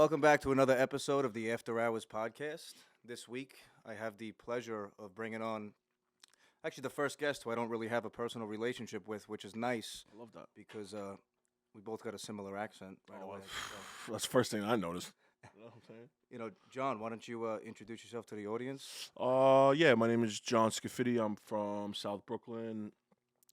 Welcome back to another episode of the After Hours podcast. This week, I have the pleasure of bringing on actually the first guest who I don't really have a personal relationship with, which is nice I love that. because we both got a similar accent right away. That's the first thing I noticed. You know what I'm saying? John, why don't you introduce yourself to the audience? Yeah, my name is John Scafiddi. I'm from South Brooklyn.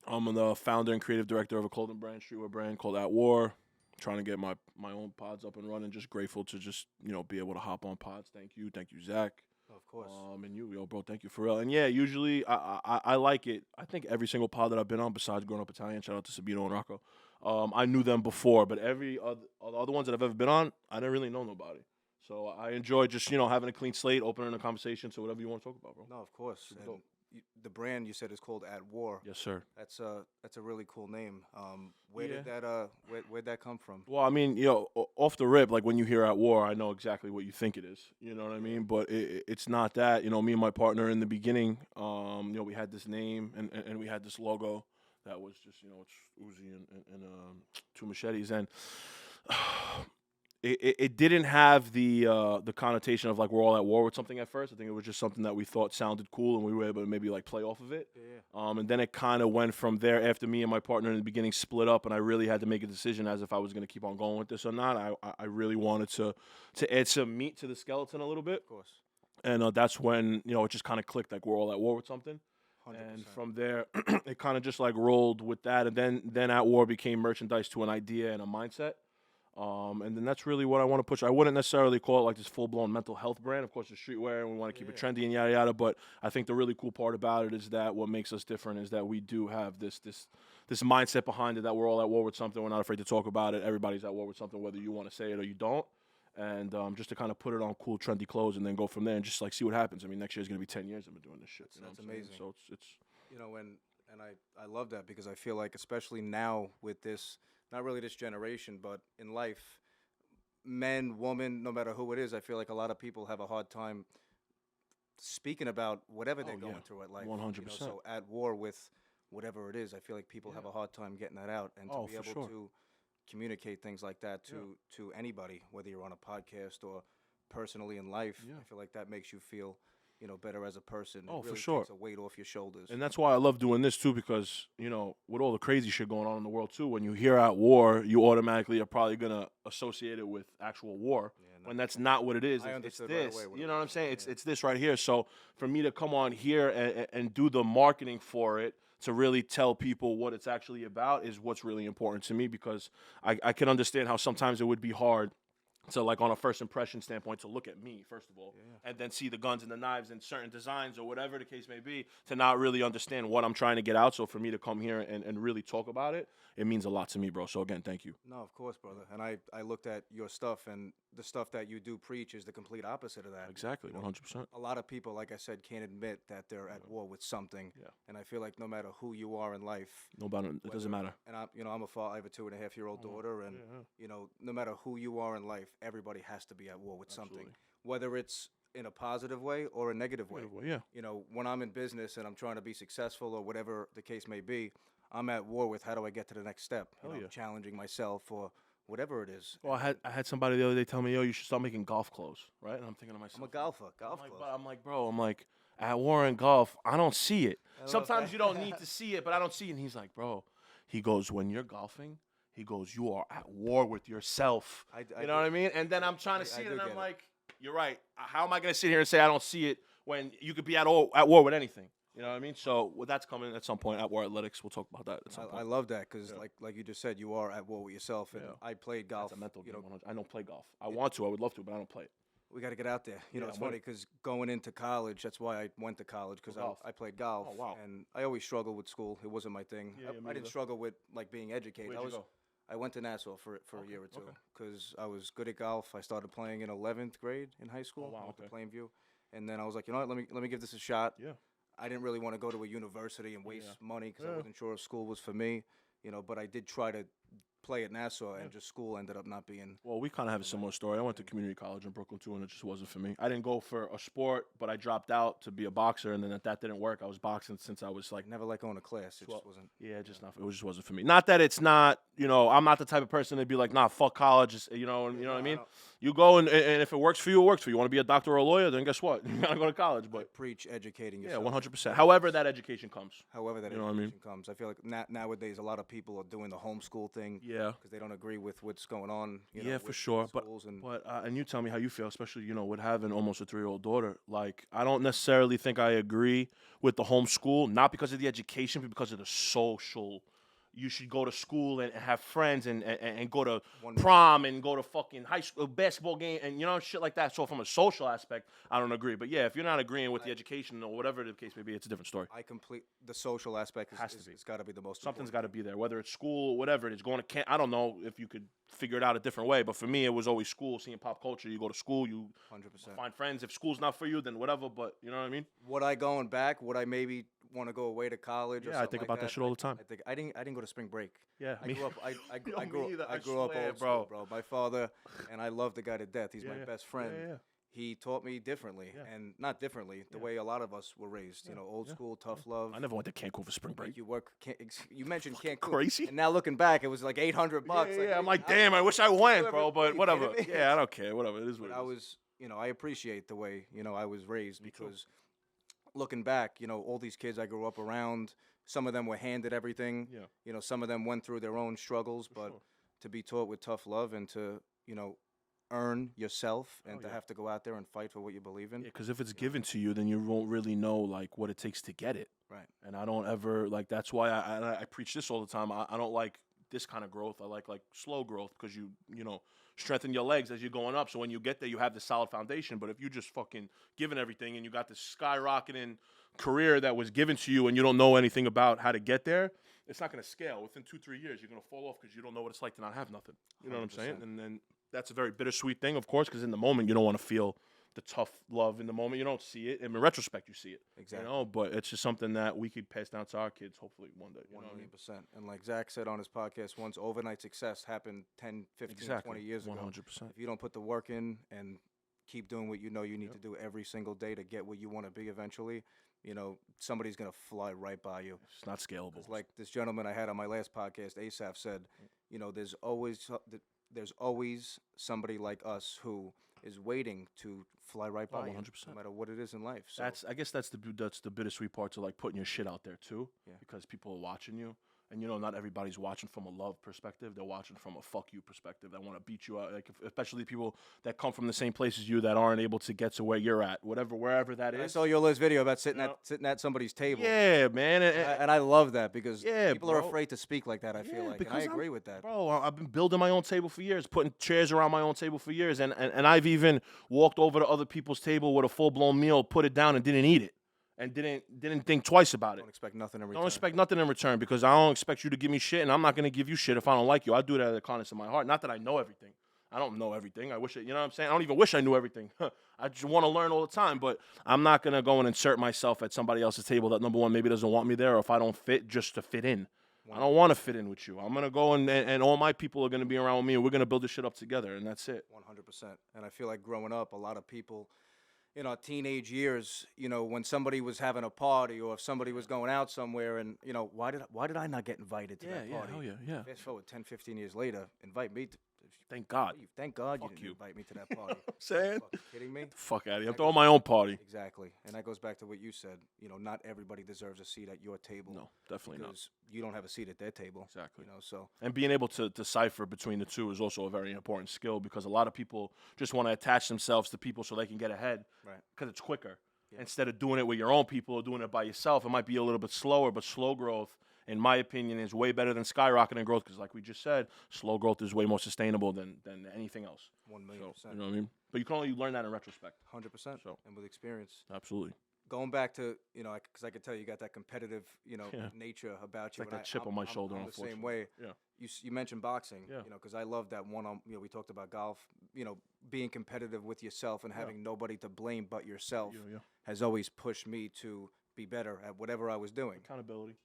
I'm the founder and creative director of a clothing brand, streetwear brand called At War. Trying to get my own pods up and running. Just grateful to just be able to hop on pods. Thank you, Zach. Of course. And you, bro, thank you for real. And yeah, usually I like it. I think every single pod that I've been on, besides Growing Up Italian, shout out to Sabino and Rocco. I knew them before, but every other ones that I've ever been on, I didn't really know nobody. So I enjoy just having a clean slate, opening a conversation to whatever you want to talk about, bro. No, of course. Super And dope. the brand you said is called At War. Yes, sir. That's a really cool name. Where'd that come from? Well, I mean, off the rip, like when you hear At War, I know exactly what you think it is. You know what I mean? But it's not that. Me and my partner in the beginning, we had this name and we had this logo that was just, it's Uzi and two machetes. And it didn't have the connotation of like we're all at war with something at first. I think it was just something that we thought sounded cool and we were able to maybe like play off of it. Yeah. And then it kind of went from there after me and my partner in the beginning split up and I really had to make a decision as if I was going to keep on going with this or not. I really wanted to add some meat to the skeleton a little bit. Of course. And that's when, it just kind of clicked like we're all at war with something. 100%. And from there, it kind of just like rolled with that. And then At War became merchandise to an idea and a mindset. And then that's really what I want to push. I wouldn't necessarily call it like this full-blown mental health brand. Of course, it's streetwear, and we want to keep it trendy and yada yada. But I think the really cool part about it is that what makes us different is that we do have this mindset behind it that we're all at war with something. We're not afraid to talk about it. Everybody's at war with something, whether you want to say it or you don't. And just to kind of put it on cool, trendy clothes and then go from there and just like see what happens. I mean, next year's gonna be 10 years I've been doing this shit. That's amazing. So it's and I love that because I feel like especially now with this, not really this generation, but in life, men, women, no matter who it is, I feel like a lot of people have a hard time speaking about whatever they're going through at life. 100%. So at war with whatever it is, I feel like people have a hard time getting that out and to be able to communicate things like that to anybody, whether you're on a podcast or personally in life. I feel like that makes you feel better as a person. Oh, it really for sure. takes a weight off your shoulders. And that's why I love doing this too, because with all the crazy shit going on in the world too, when you hear At War, you automatically are probably gonna associate it with actual war, when that's not what it is. It's this. Right away You know what I'm saying? It's this right here. So for me to come on here and do the marketing for it, to really tell people what it's actually about, is what's really important to me, because I can understand how sometimes it would be hard to, like, on a first impression standpoint, to look at me, first of all, and then see the guns and the knives and certain designs or whatever the case may be, to not really understand what I'm trying to get out. So for me to come here and really talk about it, it means a lot to me, bro. So again, thank you. No, of course, brother. And I looked at your stuff, and the stuff that you do preach is the complete opposite of that. Exactly, 100%. A lot of people, like I said, can't admit that they're at war with something. Yeah. And I feel like no matter who you are in life, It doesn't matter. and I'm a father. I have a 2.5-year-old daughter, and no matter who you are in life, everybody has to be at war with something, whether it's in a positive way or a negative way. When I'm in business and I'm trying to be successful or whatever the case may be, I'm at war with how do I get to the next step? Challenging myself or whatever it is. Well, I had somebody the other day tell me, yo, you should start making golf clothes, right? And I'm thinking to myself, I'm a golfer. I'm like, At War and golf, I don't see it. Sometimes you don't need to see it, but I don't see it. And he's like, bro, he goes, when you're golfing, he goes, you are at war with yourself. You know what I mean? And then I'm trying to see it, and I'm like, you're right. How am I going to sit here and say I don't see it when you could be at war with anything? You know what I mean? So that's coming at some point. At War Athletics, we'll talk about that at some point. I love that because, like you just said, you are at war with yourself. And I played golf. That's a mental game. I don't play golf. I want to. I would love to, but I don't play it. We got to get out there. It's funny because going into college, that's why I went to college, because I played golf. Oh, wow. And I always struggled with school. It wasn't my thing. I didn't struggle with like being educated. Where'd you go? I went to Nassau for a year or two because I was good at golf. I started playing in 11th grade in high school. I went to Plainview. And then I was like, you know what, let me give this a shot. Yeah. I didn't really want to go to a university and waste money because I wasn't sure if school was for me, but I did try to play at Nassau, and just school ended up not being. Well, we kind of have a similar story. I went to community college in Brooklyn too, and it just wasn't for me. I didn't go for a sport, but I dropped out to be a boxer, and then that didn't work. I was boxing since I was like Never like going to class. It just wasn't. Yeah, just not. It just wasn't for me. Not that it's not. I'm not the type of person to be like, nah, fuck college. You know what I mean? You go and if it works for you, it works for you. You want to be a doctor or a lawyer, then guess what? You gotta go to college. But preach educating yourself. Yeah, 100%. However that education comes. Comes. I feel like nowadays a lot of people are doing the homeschool thing. Yeah. Because they don't agree with what's going on. For sure. But and you tell me how you feel, especially with having almost a 3-year-old daughter. Like, I don't necessarily think I agree with the homeschool, not because of the education, but because of the social. You should go to school and have friends and go to prom and go to fucking high school basketball game and shit like that. So from a social aspect, I don't agree. But yeah, if you're not agreeing with the education or whatever the case may be, it's a different story. The social aspect it's got to be the most. Something's got to be there, whether it's school, whatever it is. Going to camp, I don't know if you could figure it out a different way, but for me, it was always school. Seeing pop culture, you go to school, you 100% find friends. If school's not for you, then whatever. But you know what I mean? Would I going back? Would I maybe want to go away to college? Yeah, I think about that shit all the time. I didn't go to spring break. Yeah, I grew up old school, bro. My father, and I love the guy to death. He's my best friend. Yeah. He taught me differently, and not differently, the way a lot of us were raised. Old school, tough love. I never went to Cancun for spring break. You mentioned Cancun. Crazy. And now looking back, it was like $800. Yeah, I'm like, damn, I wish I went, bro. But whatever. Yeah, I don't care. Whatever. It is what it is. I was, I appreciate the way I was raised because looking back, all these kids I grew up around. Some of them were handed everything. Yeah. Some of them went through their own struggles, but to be taught with tough love and to, earn yourself and to have to go out there and fight for what you believe in. Yeah, because if it's given to you, then you won't really know like what it takes to get it. Right. And I don't ever that's why I preach this all the time. I don't like this kind of growth. I like slow growth because you strengthen your legs as you're going up. So when you get there, you have this solid foundation. But if you just fucking giving everything and you got this skyrocketing career that was given to you and you don't know anything about how to get there, it's not going to scale. Within 2-3 years, you're going to fall off because you don't know what it's like to not have nothing. You know 100%. What I'm saying? And then that's a very bittersweet thing, of course, because in the moment, you don't want to feel the tough love in the moment. You don't see it. In retrospect, you see it. Exactly. But it's just something that we could pass down to our kids, hopefully, one day. 100%. And like Zach said on his podcast once, overnight success happened 10, 15, 20 years ago. 100%. If you don't put the work in and keep doing what you need to do every single day to get what you want to be eventually, somebody's going to fly right by you. It's not scalable. Like this gentleman I had on my last podcast, Asaph, said, there's always somebody like us who is waiting to fly right by 100%. you, no matter what it is in life. So I guess that's the bittersweet part to like putting your shit out there too, Yeah. because people are watching you. And, not everybody's watching from a love perspective. They're watching from a fuck you perspective. They want to beat you out, especially people that come from the same place as you that aren't able to get to where you're at, wherever that is. I saw your last video about sitting at somebody's table. Yeah, man. And I love that because people bro. are afraid to speak like that, I feel like. And I agree with that. Bro, I've been building my own table for years, putting chairs around my own table for years. And I've even walked over to other people's table with a full-blown meal, put it down, and didn't eat it. And didn't think twice about it. Don't expect nothing in return. Don't expect nothing in return because I don't expect you to give me shit, and I'm not going to give you shit if I don't like you. I do that out of the kindness of my heart. Not that I know everything. I don't know everything. I wish it, you know what I'm saying? I don't even wish I knew everything. I just want to learn all the time, but I'm not going to go and insert myself at somebody else's table that, number one, maybe doesn't want me there, or if I don't fit, just to fit in. I don't want to fit in with you. I'm going to go and all my people are going to be around with me, and we're going to build this shit up together, and that's it. 100%. And I feel like growing up, a lot of people in our teenage years, when somebody was having a party or if somebody was going out somewhere and, why did I not get invited to that party? Yeah. Fast forward 10, 15 years later, invite me to. Thank God. Thank God you didn't invite me to that party. Saying? Fucking kidding me? Get the fuck out of here. I'm throwing my own party. Exactly. And that goes back to what you said. Not everybody deserves a seat at your table. No, definitely not. Because you don't have a seat at their table. Exactly. So. And being able to decipher between the two is also a very important skill because a lot of people just want to attach themselves to people so they can get ahead. Right. Because it's quicker. Yeah. Instead of doing it with your own people or doing it by yourself, it might be a little bit slower, but slow growth, in my opinion, is way better than skyrocketing growth because, like we just said, slow growth is way more sustainable than anything else. 1,000,000%. So, you know what I mean? But you can only learn that in retrospect. 100%. So. And with experience. Absolutely. Going back to, because I could tell you got that competitive, nature about you. Like that chip on my shoulder, I'm the same way. Yeah. You mentioned boxing, Yeah. Because I love that one. We talked about golf. Being competitive with yourself and having nobody to blame but yourself has always pushed me to be better at whatever I was doing. Accountability.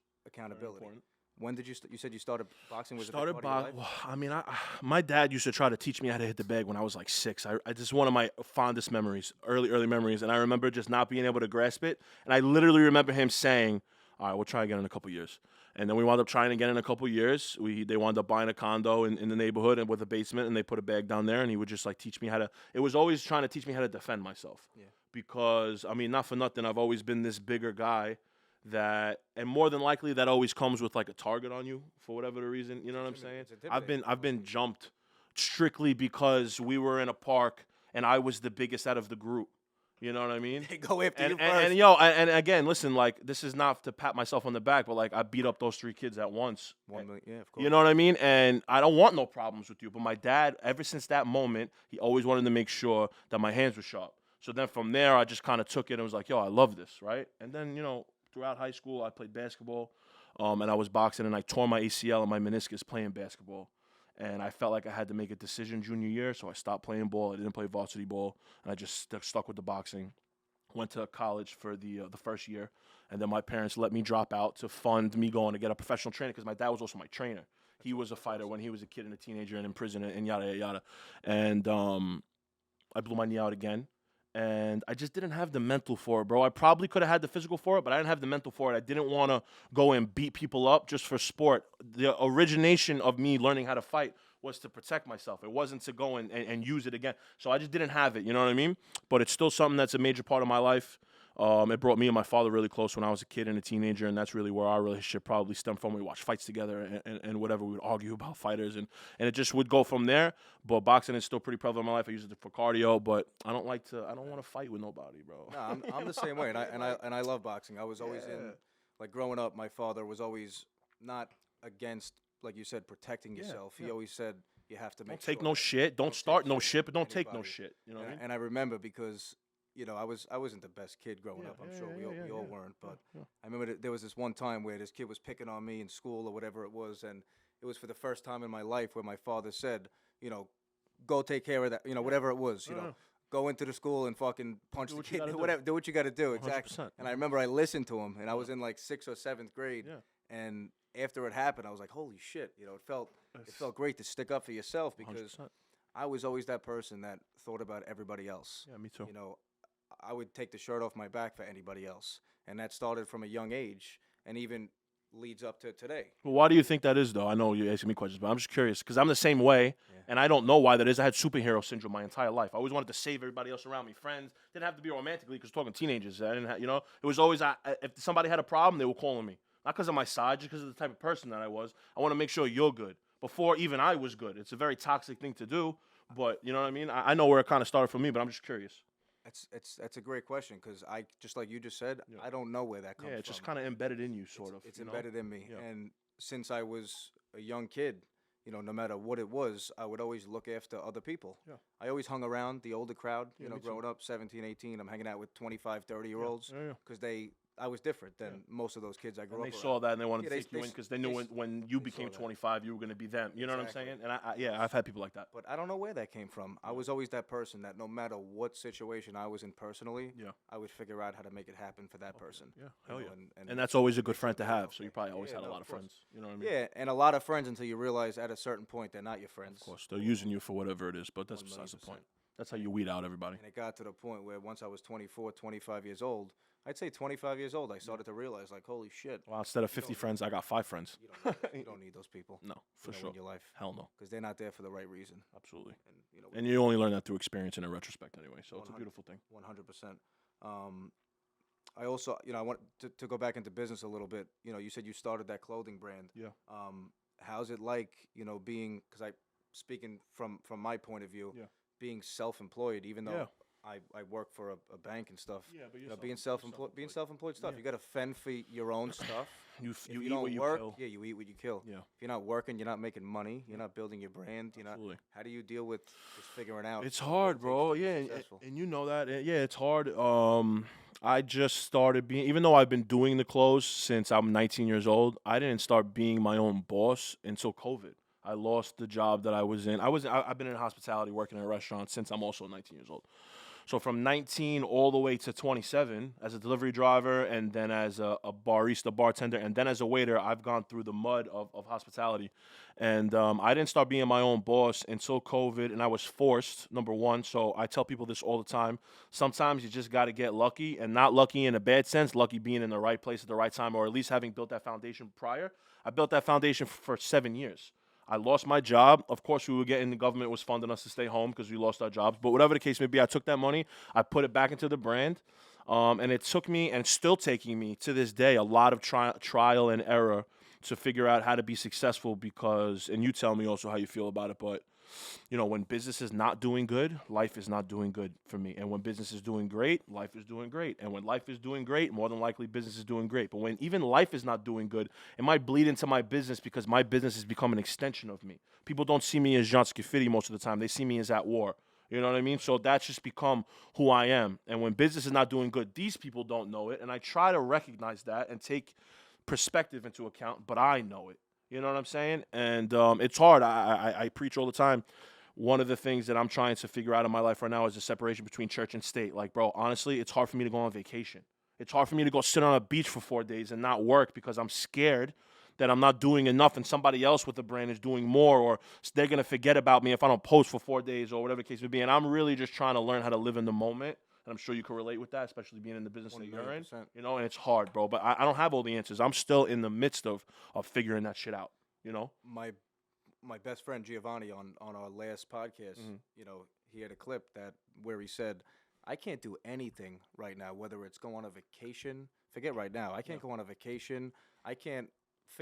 When did you said you started boxing? Was Started it a big part of your boxing. life? Well, I mean, my dad used to try to teach me how to hit the bag when I was like 6. I just one of my fondest memories, early memories, and I remember just not being able to grasp it. And I literally remember him saying, "All right, we'll try again in a couple years." And then we wound up trying again in a couple years. They wound up buying a condo in the neighborhood and with a basement, and they put a bag down there, and he would just like teach me how to. It was always trying to teach me how to defend myself. Yeah. Because I mean, not for nothing, I've always been this bigger guy. And more than likely that always comes with like a target on you for whatever the reason. You know what I'm saying? I've been jumped strictly because we were in a park and I was the biggest out of the group. You know what I mean? They go after you first. And again, listen, like this is not to pat myself on the back, but like I beat up those 3 kids at once. 1 million, yeah, of course. You know what I mean? And I don't want no problems with you. But my dad, ever since that moment, he always wanted to make sure that my hands were sharp. So then from there, I just kind of took it and was like, yo, I love this, right? And then, throughout high school, I played basketball, and I was boxing, and I tore my ACL and my meniscus playing basketball. And I felt like I had to make a decision junior year, so I stopped playing ball. I didn't play varsity ball, and I just stuck with the boxing. Went to college for the first year, and then my parents let me drop out to fund me going to get a professional trainer because my dad was also my trainer. He was a fighter when he was a kid and a teenager and in prison and yada, yada, yada. And I blew my knee out again. And I just didn't have the mental for it, bro. I probably could have had the physical for it, but I didn't have the mental for it. I didn't want to go and beat people up just for sport. The origination of me learning how to fight was to protect myself. It wasn't to go and use it again. So I just didn't have it, you know what I mean? But it's still something that's a major part of my life. It brought me and my father really close when I was a kid and a teenager, and that's really where our relationship probably stemmed from. We watched fights together and whatever. We would argue about fighters, and it just would go from there. But boxing is still pretty prevalent in my life. I use it for cardio, but I don't want to fight with nobody, bro. No, I'm the same way, and I love boxing. I was always like growing up. My father was always not against, like you said, protecting yourself. He always said you have to make. Don't take no shit. Don't start no shit, but don't take no shit. You know what I mean? And I remember because. I wasn't the best kid growing up. I'm sure we all weren't. But I remember there was this one time where this kid was picking on me in school or whatever it was, and it was for the first time in my life where my father said, go take care of that, whatever it was, go into the school and fucking punch the kid, whatever, do what you got to do, exactly. 100%. And I remember I listened to him, and I was in like 6th or 7th grade, and after it happened, I was like, holy shit, it felt great to stick up for yourself because 100%. I was always that person that thought about everybody else. Yeah, me too. I would take the shirt off my back for anybody else. And that started from a young age and even leads up to today. Well, why do you think that is, though? I know you're asking me questions, but I'm just curious because I'm the same way, and I don't know why that is. I had superhero syndrome my entire life. I always wanted to save everybody else around me. Friends didn't have to be romantically because we're talking teenagers. I didn't have, it was always if somebody had a problem, they were calling me. Not because of my side, just because of the type of person that I was. I want to make sure you're good before even I was good. It's a very toxic thing to do, but you know what I mean? I know where it kind of started for me, but I'm just curious. That's a great question because I just like you just said, I don't know where that comes from. Yeah, it's just kind of embedded in you, sort of. It's embedded in me, and since I was a young kid, no matter what it was, I would always look after other people. Yeah. I always hung around the older crowd. Growing up, 17, 18, I'm hanging out with 25, 30-year-olds because I was different than most of those kids I grew up with. They saw that and they wanted to take you in because they knew when you became 25, you were going to be them. You know what I'm saying? And I've had people like that. But I don't know where that came from. I was always that person that no matter what situation I was in personally, I would figure out how to make it happen for that person. Yeah, hell yeah. And that's always a good friend to have. So you probably always had a lot of friends. You know what I mean? Yeah, and a lot of friends until you realize at a certain point they're not your friends. Of course, they're using you for whatever it is, but that's besides the point. That's how you weed out everybody. And it got to the point where once I was 24, 25 years old, I'd say 25 years old, I started to realize, like, holy shit. Well, instead of 50 friends, I got 5 friends. You don't need those people. No, for sure. In your life. Hell no. Because they're not there for the right reason. Absolutely. And you only learn that through experience and in retrospect anyway, so it's a beautiful thing. 100%. I also, I want to go back into business a little bit. You said you started that clothing brand. Yeah. How's it like, being, because speaking from my point of view, being self-employed, even though I work for a bank and stuff. Yeah, but being self-employed stuff. You got to fend for your own stuff. You if you eat don't what you work, kill. you eat what you kill. Yeah. If you're not working, you're not making money. You're not building your brand. Absolutely. How do you deal with just figuring out? It's hard, bro. Yeah, and you know that. Yeah, it's hard. I just started being, even though I've been doing the clothes since I'm 19 years old, I didn't start being my own boss until COVID. I lost the job that I was in. I've been in hospitality working in a restaurant since I'm also 19 years old. So from 19 all the way to 27 as a delivery driver, and then as a barista, bartender, and then as a waiter, I've gone through the mud of hospitality. And I didn't start being my own boss until COVID, and I was forced, number one. So I tell people this all the time. Sometimes you just got to get lucky, and not lucky in a bad sense, lucky being in the right place at the right time, or at least having built that foundation prior. I built that foundation for 7 years. I lost my job. Of course, we were getting, the government was funding us to stay home because we lost our jobs. But whatever the case may be, I took that money, I put it back into the brand. And it took me, and it's still taking me to this day, a lot of trial and error to figure out how to be successful because, and you tell me also how you feel about it, but you know, when business is not doing good, life is not doing good for me. And when business is doing great, life is doing great. And when life is doing great, more than likely business is doing great. But when even life is not doing good, it might bleed into my business because my business has become an extension of me. People don't see me as John Scafiddi most of the time. They see me as at war. You know what I mean? So that's just become who I am. And when business is not doing good, these people don't know it. And I try to recognize that and take perspective into account, but I know it. You know what I'm saying? And it's hard. I preach all the time. One of the things that I'm trying to figure out in my life right now is the separation between church and state. Like, bro, honestly, it's hard for me to go on vacation. It's hard for me to go sit on a beach for 4 days and not work because I'm scared that I'm not doing enough and somebody else with the brand is doing more, or they're going to forget about me if I don't post for 4 days or whatever the case may be. And I'm really just trying to learn how to live in the moment. And I'm sure you can relate with that, especially being in the business that you're in. You know, and it's hard, bro. But I don't have all the answers. I'm still in the midst of figuring that shit out, you know? My best friend Giovanni on our last podcast, you know, he had a clip where he said, I can't do anything right now, whether it's go on a vacation. Forget right now. I can't go on a vacation. I can't,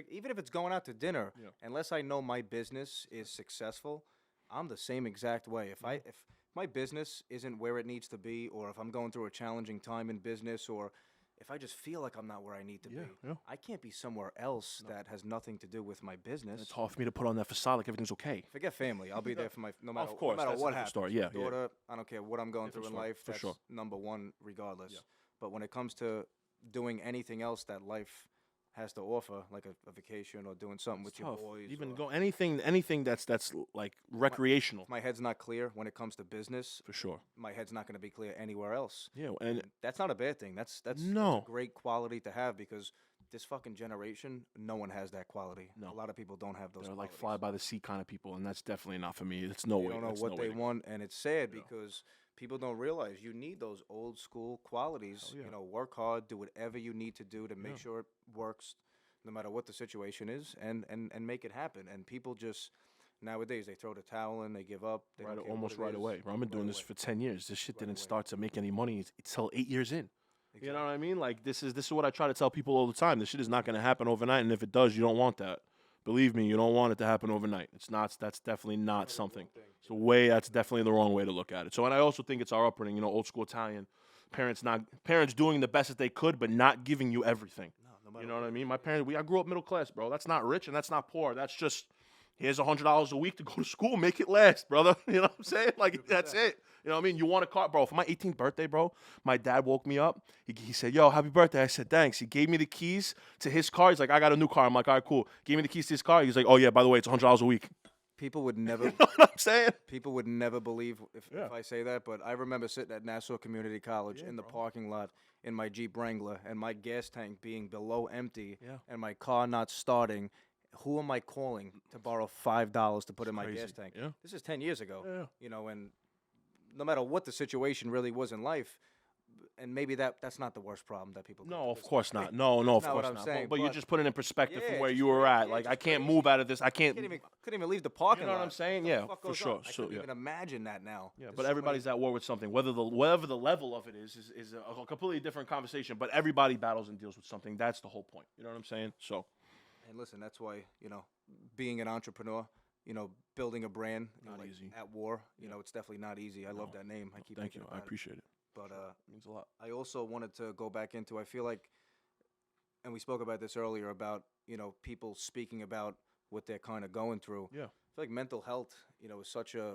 even if it's going out to dinner, unless I know my business is successful. I'm the same exact way. If my business isn't where it needs to be, or if I'm going through a challenging time in business, or if I just feel like I'm not where I need to be, I can't be somewhere else that has nothing to do with my business. It's hard for me to put on that facade like everything's okay. Forget family. I'll be there for my, no matter that's what happens. Story. My daughter, I don't care what I'm going through in life. That's number one regardless. But when it comes to doing anything else that life has to offer, like a vacation or doing something with your boys. Even go anything that's like recreational. If my head's not clear when it comes to business. For sure. My head's not going to be clear anywhere else. Yeah, and that's not a bad thing. That's a great quality to have because this fucking generation, no one has that quality. No. A lot of people don't have those They're qualities. like fly by the seat kind of people, and that's definitely not for me. It's no way. They don't know what they want, and it's sad because people don't realize you need those old school qualities. You know, work hard, do whatever you need to do to make sure it works, no matter what the situation is, and make it happen. And people just nowadays they throw the towel in, they give up. They almost right away. Bro, I've been doing this for 10 years. This shit didn't start to make any money until 8 years in. Exactly. You know what I mean? Like this is what I try to tell people all the time. This shit is not going to happen overnight, and if it does, you don't want that. Believe me, you don't want it to happen overnight. It's not. That's definitely not something. That's definitely the wrong way to look at it. So, and I also think it's our upbringing. You know, old school Italian parents doing the best that they could, but not giving you everything. You know what I mean? My parents, I grew up middle class, bro. That's not rich and that's not poor. That's just here's $100 a week to go to school, make it last, brother. You know what I'm saying? Like that's it. You know what I mean? You want a car, bro? For my 18th birthday, bro, my dad woke me up. He said, "Yo, happy birthday." I said, "Thanks." He gave me the keys to his car. He's like, "I got a new car." I'm like, "All right, cool." Gave me the keys to his car. He's like, "Oh yeah, by the way, it's $100 a week." People would never. You know what I'm saying? People would never believe if I say that, but I remember sitting at Nassau Community College in the parking lot in my Jeep Wrangler and my gas tank being below empty and my car not starting. Who am I calling to borrow $5 to put in my gas tank? Yeah. This is 10 years ago. You know, and no matter what the situation really was in life, and maybe that's not the worst problem that people. No, of course not. No, of course not. Saying, but you just put it in perspective from where you were at. Like I can't move out of this. I can't. Couldn't even leave the parking lot. You know what I'm saying? Yeah, for sure. I can't even imagine that now. Yeah, but everybody's at war with something. Whatever the level of it is a completely different conversation. But everybody battles and deals with something. That's the whole point. You know what I'm saying? So. And listen, that's why being an entrepreneur, building a brand, not easy. At war, know, it's definitely not easy. I love that name. I keep thank you. I appreciate it. But it means a lot. I also wanted to go back into, I feel like, and we spoke about this earlier about, people speaking about what they're kind of going through. Yeah. I feel like mental health, is such an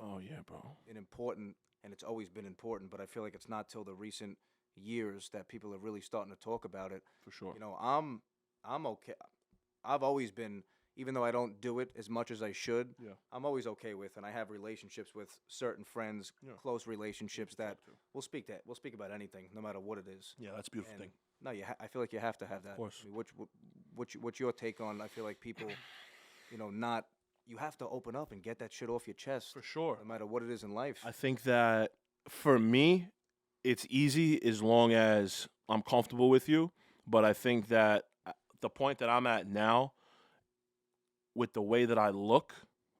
important, and it's always been important, but I feel like it's not till the recent years that people are really starting to talk about it. For sure. I'm okay. I've always been, even though I don't do it as much as I should, Yeah. I'm always okay with, and I have relationships with certain friends, close relationships that we'll speak about anything, no matter what it is. Yeah, that's a beautiful And thing. no, I feel like you have to have that. Of course. I mean, what's your take on? I feel like people, not. You have to open up and get that shit off your chest. For sure. No matter what it is in life. I think that for me, it's easy as long as I'm comfortable with you. But I think that the point that I'm at now, with the way that I look,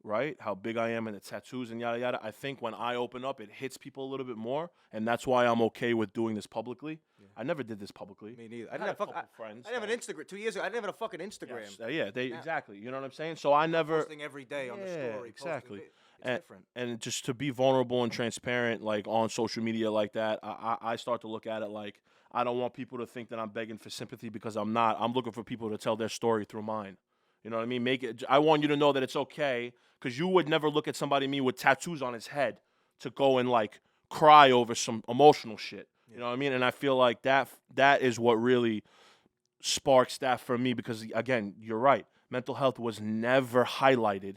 right, how big I am and the tattoos and yada yada, I think when I open up, it hits people a little bit more, and that's why I'm okay with doing this publicly. Yeah. I never did this publicly. Me neither. I didn't have friends. I didn't have an Instagram 2 years ago. I didn't have a fucking Instagram. Yes. Exactly. You know what I'm saying? So I never posting every day on the story. Exactly. It's different. And just to be vulnerable and transparent, like on social media like that, I start to look at it like I don't want people to think that I'm begging for sympathy, because I'm not. I'm looking for people to tell their story through mine. You know what I mean? I want you to know that it's okay, because you would never look at somebody me with tattoos on his head to go and like cry over some emotional shit. Yeah. You know what I mean? And I feel like that is what really sparks that for me, because again, you're right. Mental health was never highlighted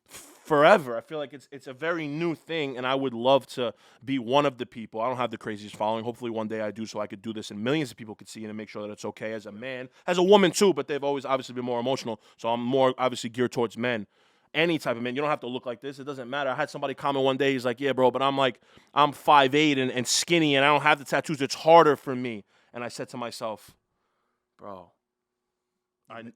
forever. I feel like it's a very new thing, and I would love to be one of the people. I don't have the craziest following. Hopefully one day I do, so I could do this and millions of people could see it and make sure that it's okay as a man, as a woman too, but they've always obviously been more emotional. So I'm more obviously geared towards men. Any type of man. You don't have to look like this. It doesn't matter. I had somebody comment one day, he's like, yeah, bro, but I'm 5'8" and skinny, and I don't have the tattoos. It's harder for me. And I said to myself, bro,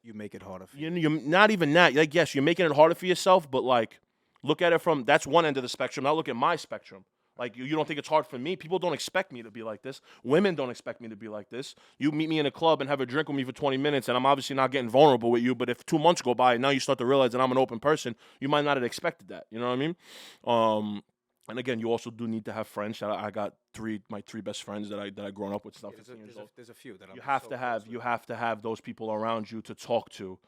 you make it harder for you. You're not even that. Like, yes, you're making it harder for yourself, but like, look at it from, that's one end of the spectrum. Now look at my spectrum. Like, you don't think it's hard for me? People don't expect me to be like this. Women don't expect me to be like this. You meet me in a club and have a drink with me for 20 minutes, and I'm obviously not getting vulnerable with you, but if 2 months go by and now you start to realize that I'm an open person, you might not have expected that. You know what I mean? And again, you also do need to have friends. I got my three best friends that I grown up with. Stuff. There's a few that you have to have those people around you to talk to.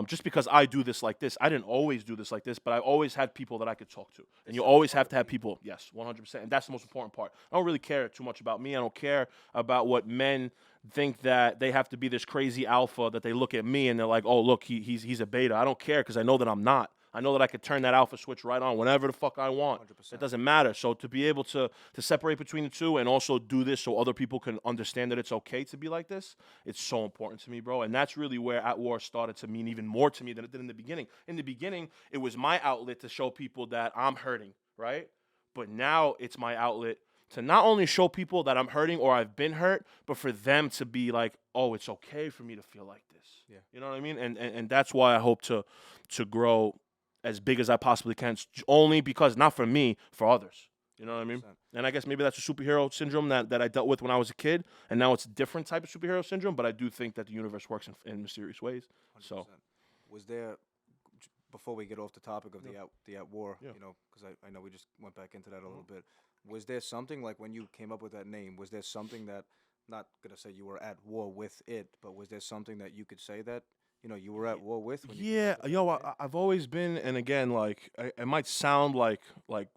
Just because I do this like this, I didn't always do this like this, but I always had people that I could talk to. And you always have to have people. Yes, 100%. And that's the most important part. I don't really care too much about me. I don't care about what men think, that they have to be this crazy alpha, that they look at me and they're like, oh, look, he's a beta. I don't care, because I know that I'm not. I know that I could turn that alpha switch right on whenever the fuck I want. 100%. It doesn't matter. So to be able to separate between the two and also do this so other people can understand that it's okay to be like this, it's so important to me, bro. And that's really where At War started to mean even more to me than it did in the beginning. In the beginning, it was my outlet to show people that I'm hurting, right? But now it's my outlet to not only show people that I'm hurting or I've been hurt, but for them to be like, oh, it's okay for me to feel like this. Yeah. You know what I mean? And that's why I hope to grow as big as I possibly can, only because, not for me, for others. You know what I mean? 100%. And I guess maybe that's a superhero syndrome that I dealt with when I was a kid, and now it's a different type of superhero syndrome, but I do think that the universe works in mysterious ways. 100%. So, was there, before we get off the topic of the At War, because I know we just went back into that a little bit, was there something, like when you came up with that name, was there something that, not going to say you were at war with it, but was there something that you could say that, you were at war with? I've always been, and again, like, it might sound like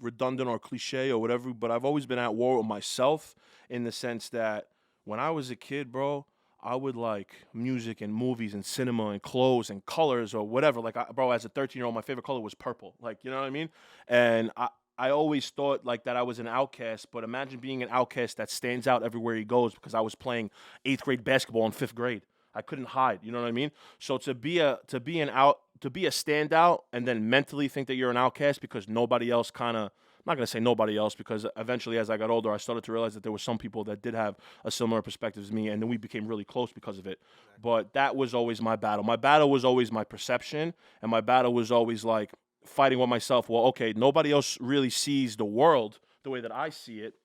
redundant or cliche or whatever, but I've always been at war with myself, in the sense that when I was a kid, bro, I would like music and movies and cinema and clothes and colors or whatever. Like, bro, as a 13-year-old, my favorite color was purple. Like, you know what I mean? And I always thought like that I was an outcast, but imagine being an outcast that stands out everywhere he goes, because I was playing 8th grade basketball in 5th grade. I couldn't hide, you know what I mean? So to be a standout, and then mentally think that you're an outcast because nobody else kind of, I'm not going to say nobody else, because eventually as I got older, I started to realize that there were some people that did have a similar perspective as me, and then we became really close because of it. Exactly. But that was always my battle. My battle was always my perception, and my battle was always like fighting with myself. Well, okay, nobody else really sees the world the way that I see it.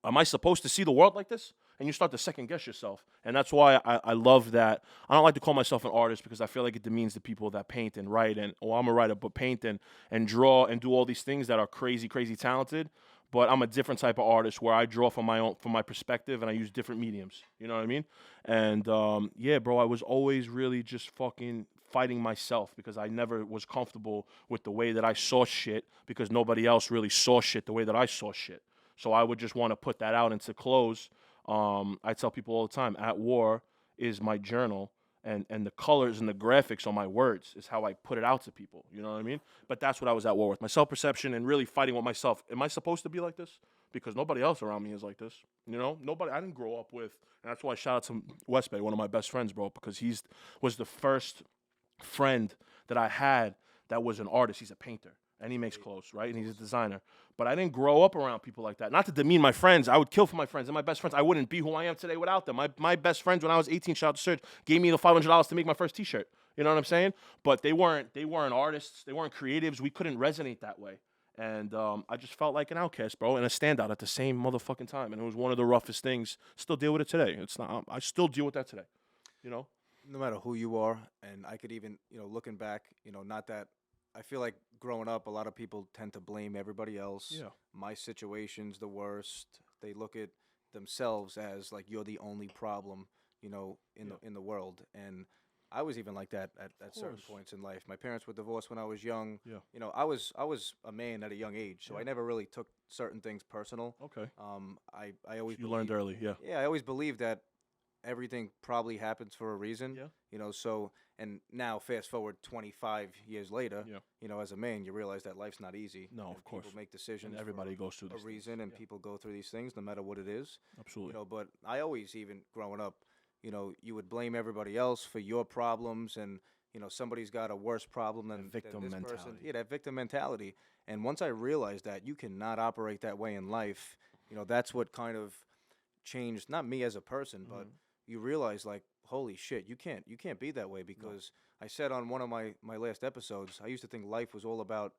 Am I supposed to see the world like this? And you start to second guess yourself. And that's why I love that. I don't like to call myself an artist, because I feel like it demeans the people that paint and write, and, I'm a writer, but paint and draw and do all these things that are crazy, crazy talented. But I'm a different type of artist, where I draw from my perspective, and I use different mediums. You know what I mean? And bro, I was always really just fucking fighting myself, because I never was comfortable with the way that I saw shit, because nobody else really saw shit the way that I saw shit. So I would just want to put that out into clothes. I tell people all the time, At War is my journal, and the colors and the graphics on my words is how I put it out to people. You know what I mean? But that's what I was at war with. My self-perception and really fighting with myself. Am I supposed to be like this? Because nobody else around me is like this. You know? Nobody. I didn't grow up with, and that's why I shout out to West Bay, one of my best friends, bro, because was the first friend that I had that was an artist. He's a painter. And he makes clothes, right? And he's a designer. But I didn't grow up around people like that. Not to demean my friends. I would kill for my friends. And my best friends, I wouldn't be who I am today without them. My best friends, when I was 18, shout out to Serge, gave me the $500 to make my first T-shirt. You know what I'm saying? But they weren't artists. They weren't creatives. We couldn't resonate that way. And I just felt like an outcast, bro, and a standout at the same motherfucking time. And it was one of the roughest things. Still deal with it today. It's not. I still deal with that today. You know? No matter who you are, and I could even, looking back, not that I feel like growing up, a lot of people tend to blame everybody else. Yeah. My situation's the worst. They look at themselves as like you're the only problem, in the world. And I was even like that at certain points in life. My parents were divorced when I was young. Yeah. I was a man at a young age, so I never really took certain things personal. Okay. I always learned early. Yeah. Yeah, I always believed that everything probably happens for a reason. Yeah. So, and now fast forward 25 years later, as a man, you realize that life's not easy. No, of course. People make decisions. And everybody goes through a this reason, and people go through these things no matter what it is. Absolutely. But I always, even growing up, you would blame everybody else for your problems, and somebody's got a worse problem than victim this mentality. person. Yeah, that victim mentality. And once I realized that you cannot operate that way in life, that's what kind of changed not me as a person, but you realize, like, holy shit, you can't be that way, because I said on one of my last episodes, I used to think life was all about,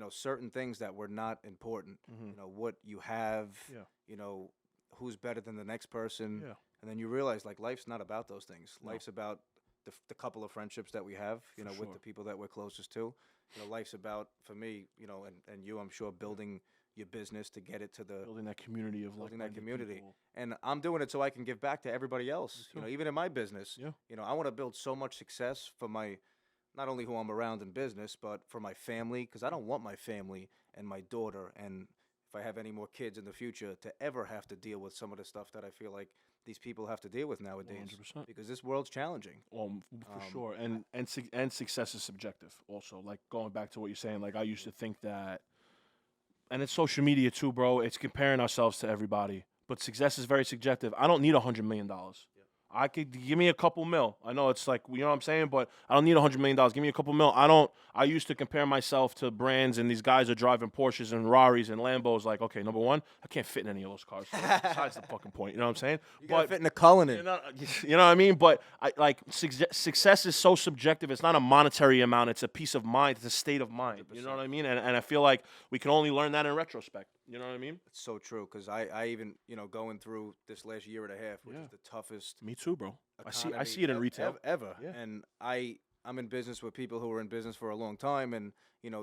certain things that were not important. What you have, who's better than the next person. Yeah. And then you realize, like, life's not about those things. Life's about the couple of friendships that we have, with the people that we're closest to. Life's about, for me, and you, I'm sure, building your business to get it to building that community of people. And I'm doing it so I can give back to everybody else. Even in my business. Yeah. I want to build so much success for my, not only who I'm around in business, but for my family, because I don't want my family and my daughter, and if I have any more kids in the future, to ever have to deal with some of the stuff that I feel like these people have to deal with nowadays. 100%. Because this world's challenging. For sure. And success is subjective also. Like, going back to what you're saying, like, I used to think that, and it's social media too, bro. It's comparing ourselves to everybody. But success is very subjective. I don't need $100 million. I could give me a couple mil. I know it's like, you know what I'm saying, but I don't need $100 million. Give me a couple mil. I used to compare myself to brands, and these guys are driving Porsches and Rarries and Lambos. Like, okay, number one, I can't fit in any of those cars. So besides the fucking point, you know what I'm saying? You gotta fit in a Cullinan. You know what I mean? But success is so subjective. It's not a monetary amount. It's a peace of mind. It's a state of mind. 100%. You know what I mean? And I feel like we can only learn that in retrospect. You know what I mean? It's so true, because I even, going through this last year and a half, which is the toughest. Me too, bro. I see it in retail. Ever. Yeah. And I'm in business with people who are in business for a long time, and,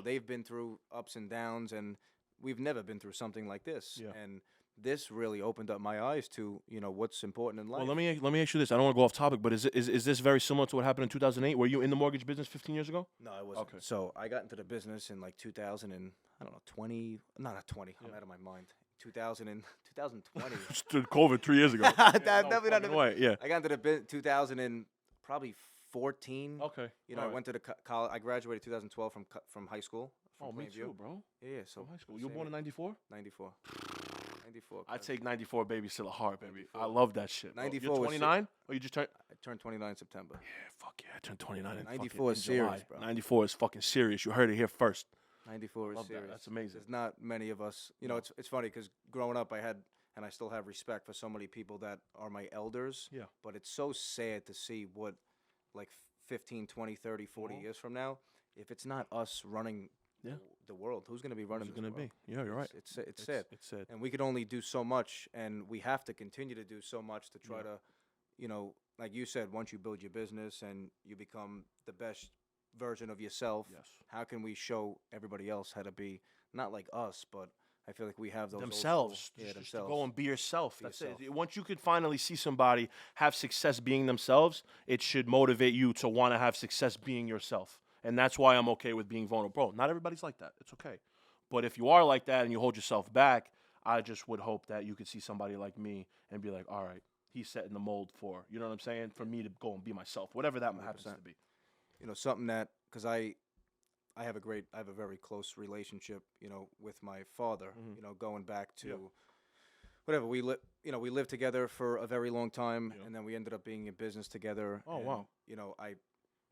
they've been through ups and downs, and we've never been through something like this. Yeah. And this really opened up my eyes to, what's important in life. Well, let me ask you this. I don't want to go off topic, but is this very similar to what happened in 2008? Were you in the mortgage business 15 years ago? No, I wasn't. Okay. So I got into the business in like 2000 and, I don't know, 20, not 20, I'm out of my mind. 2020. COVID 3 years ago. Definitely not. Way. Yeah. I got into the 2000 and probably 14. Okay. I went to the college. I graduated 2012 from high school. Oh, me too, bro. Yeah. So from high school. You were born in 94? 94. 94. I take 94, baby, still a heart, baby. 94. I love that shit. 94. You're 29? Or you just turned? I turned 29 in September. Yeah, fuck yeah. I turned 29 in 94 is serious, bro. 94 is fucking serious. You heard it here first. 94 is serious. That's amazing. There's not many of us. It's funny, because growing up, I had, and I still have, respect for so many people that are my elders. Yeah. But it's so sad to see what, like, 15, 20, 30, 40 years from now, if it's not us running the world, who's going to be running this world? Yeah, you're right. It's sad. It's sad. And we could only do so much, and we have to continue to do so much to try to, like you said, once you build your business and you become the best version of yourself, how can we show everybody else how to be not like us, but I feel like we have those themselves. Just to go and be yourself. That's it. Once you could finally see somebody have success being themselves, it should motivate you to want to have success being yourself. And that's why I'm okay with being vulnerable. Bro, not everybody's like that. It's okay. But if you are like that and you hold yourself back, I just would hope that you could see somebody like me and be like, all right, he's setting the mold for. You know what I'm saying? For me to go and be myself, whatever that happens to be. You know, something that, because I have a very close relationship, you know, with my father. Mm-hmm. You know, going back to whatever we lived together for a very long time, and then we ended up being in business together. Oh, and, wow. You know,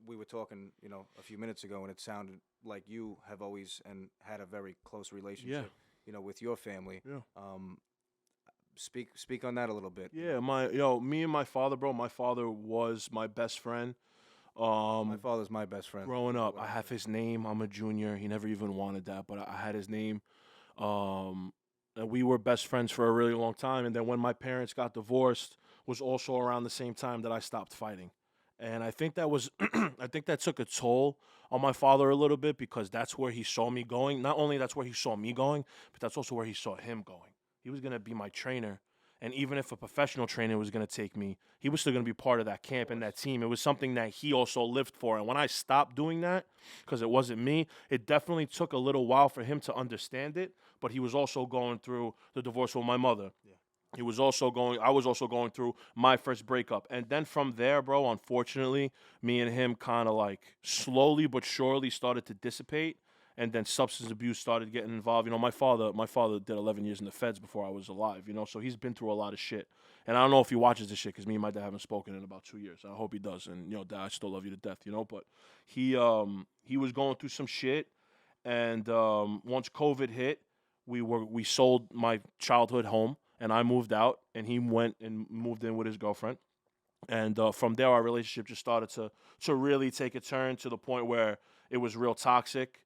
we were talking, you know, a few minutes ago, and it sounded like you have always and had a very close relationship, you know, with your family. Yeah. Speak on that a little bit. Yeah, me and my father, bro. My father was my best friend. My father's my best friend. Growing up, I have his name. I'm a junior. He never even wanted that, but I had his name. And we were best friends for a really long time. And then when my parents got divorced, was also around the same time that I stopped fighting. And I think that was, I think that took a toll on my father a little bit, because that's where he saw me going. Not only that's where he saw me going, but that's also where he saw him going. He was going to be my trainer. And even if a professional trainer was going to take me, he was still going to be part of that camp and that team. It was something that he also lived for. And when I stopped doing that, because it wasn't me, it definitely took a little while for him to understand it. But he was also going through the divorce with my mother. Yeah. I was also going through my first breakup. And then from there, bro, unfortunately, me and him kind of like slowly but surely started to dissipate. And then substance abuse started getting involved. You know, my father did 11 years in the feds before I was alive, you know, so he's been through a lot of shit. And I don't know if he watches this shit, because me and my dad haven't spoken in about 2 years. I hope he does. And, you know, Dad, I still love you to death, you know. But he was going through some shit. And once COVID hit, we sold my childhood home, and I moved out, and he went and moved in with his girlfriend. And from there, our relationship just started to really take a turn, to the point where it was real toxic.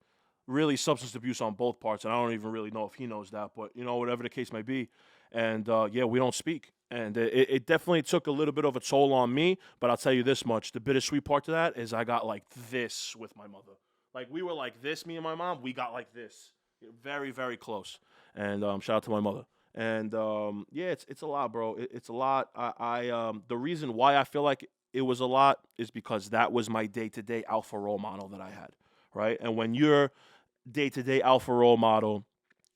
Really substance abuse on both parts, and I don't even really know if he knows that, but, you know, whatever the case may be. And, we don't speak. And it definitely took a little bit of a toll on me, but I'll tell you this much. The bittersweet part to that is I got like this with my mother. Like, we were like this, me and my mom. We got like this. Very, very close. And shout out to my mother. And, it's a lot, bro. It's a lot. The reason why I feel like it was a lot is because that was my day-to-day alpha role model that I had, right? And when you're day-to-day alpha role model,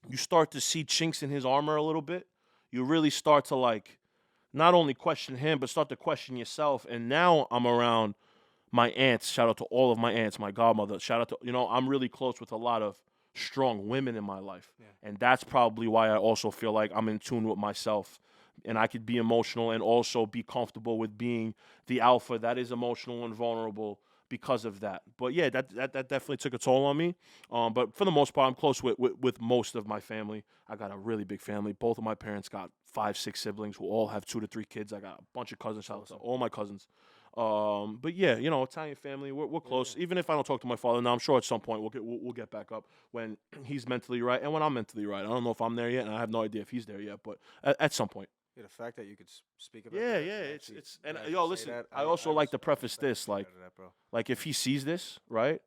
you start to see chinks in his armor a little bit. You really start to, like, not only question him, but start to question yourself. And now I'm around my aunts. Shout out to all of my aunts, my godmother. Shout out to, you know, I'm really close with a lot of strong women in my life. Yeah. And that's probably why I also feel like I'm in tune with myself. And I could be emotional and also be comfortable with being the alpha that is emotional and vulnerable because of that. But yeah, that definitely took a toll on me. But for the most part, I'm close with most of my family. I got a really big family. Both of my parents got 5, 6 siblings who all have 2 to 3 kids. I got a bunch of cousins. Shout out to all my cousins. But yeah, you know, Italian family, we're close. Yeah. Even if I don't talk to my father now, I'm sure at some point we'll get back up when he's mentally right and when I'm mentally right. I don't know if I'm there yet, and I have no idea if he's there yet, but at some point. Yeah, the fact that you could speak about that. Yeah, it's and yo, listen, I also like to preface this, like if he sees this, right,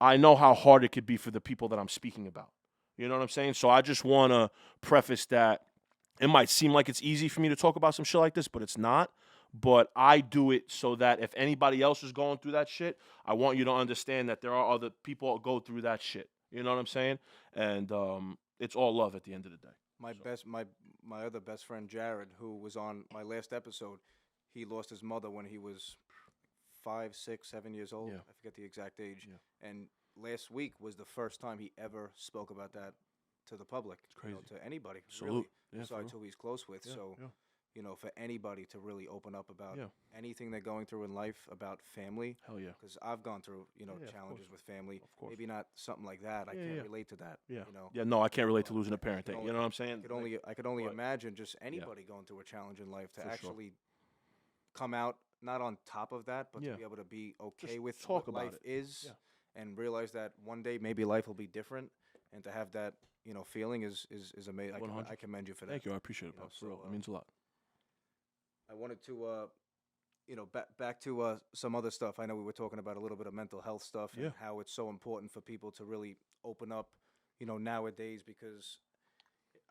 I know how hard it could be for the people that I'm speaking about. You know what I'm saying? So I just want to preface that it might seem like it's easy for me to talk about some shit like this, but it's not. But I do it so that if anybody else is going through that shit, I want you to understand that there are other people that go through that shit. You know what I'm saying? And it's all love at the end of the day. My other best friend Jared, who was on my last episode, he lost his mother when he was 5, 6, 7 years old. Yeah. I forget the exact age. Yeah. And last week was the first time he ever spoke about that to the public. It's crazy. You know, to anybody. Salute. Really. Yeah, besides who he's close with. Yeah, so, yeah. You know, for anybody to really open up about anything they're going through in life, about family. Hell yeah. Because I've gone through, you know, challenges with family. Of course. Maybe not something like that. I can't relate to that. Yeah. You know? Yeah, no, I can't relate to losing a parent thing. You know what I'm saying? I could only imagine just anybody going through a challenge in life to actually come out not on top of that, but to be able to be okay just with talk what about life it. is and realize that one day maybe life will be different, and to have that, you know, feeling is amazing. I commend you for that. Thank you. I appreciate it, bro. For real. It means a lot. I wanted to, you know, back to some other stuff. I know we were talking about a little bit of mental health stuff and how it's so important for people to really open up, you know, nowadays, because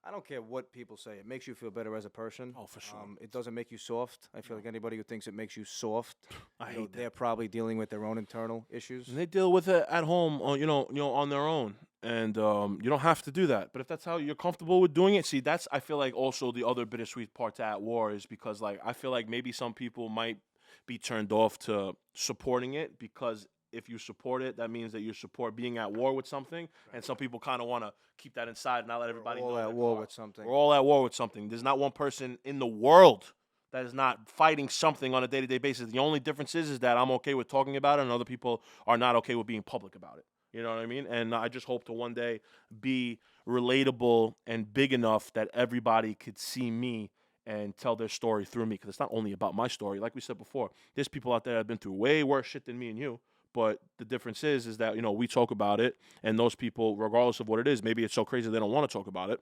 I don't care what people say. It makes you feel better as a person. Oh, for sure. It doesn't make you soft. I feel like anybody who thinks it makes you soft, I hate that. They're probably dealing with their own internal issues. And they deal with it at home, on their own. And you don't have to do that. But if that's how you're comfortable with doing it, see, that's, I feel like, also the other bittersweet part to At War is because, like, I feel like maybe some people might be turned off to supporting it because if you support it, that means that you support being at war with something. And some people kind of want to keep that inside and not let everybody know. We're all at war with something. We're all at war with something. There's not one person in the world that is not fighting something on a day-to-day basis. The only difference is that I'm okay with talking about it and other people are not okay with being public about it. You know what I mean? And I just hope to one day be relatable and big enough that everybody could see me and tell their story through me. Because it's not only about my story. Like we said before, there's people out there that have been through way worse shit than me and you. But the difference is that, you know, we talk about it. And those people, regardless of what it is, maybe it's so crazy they don't want to talk about it.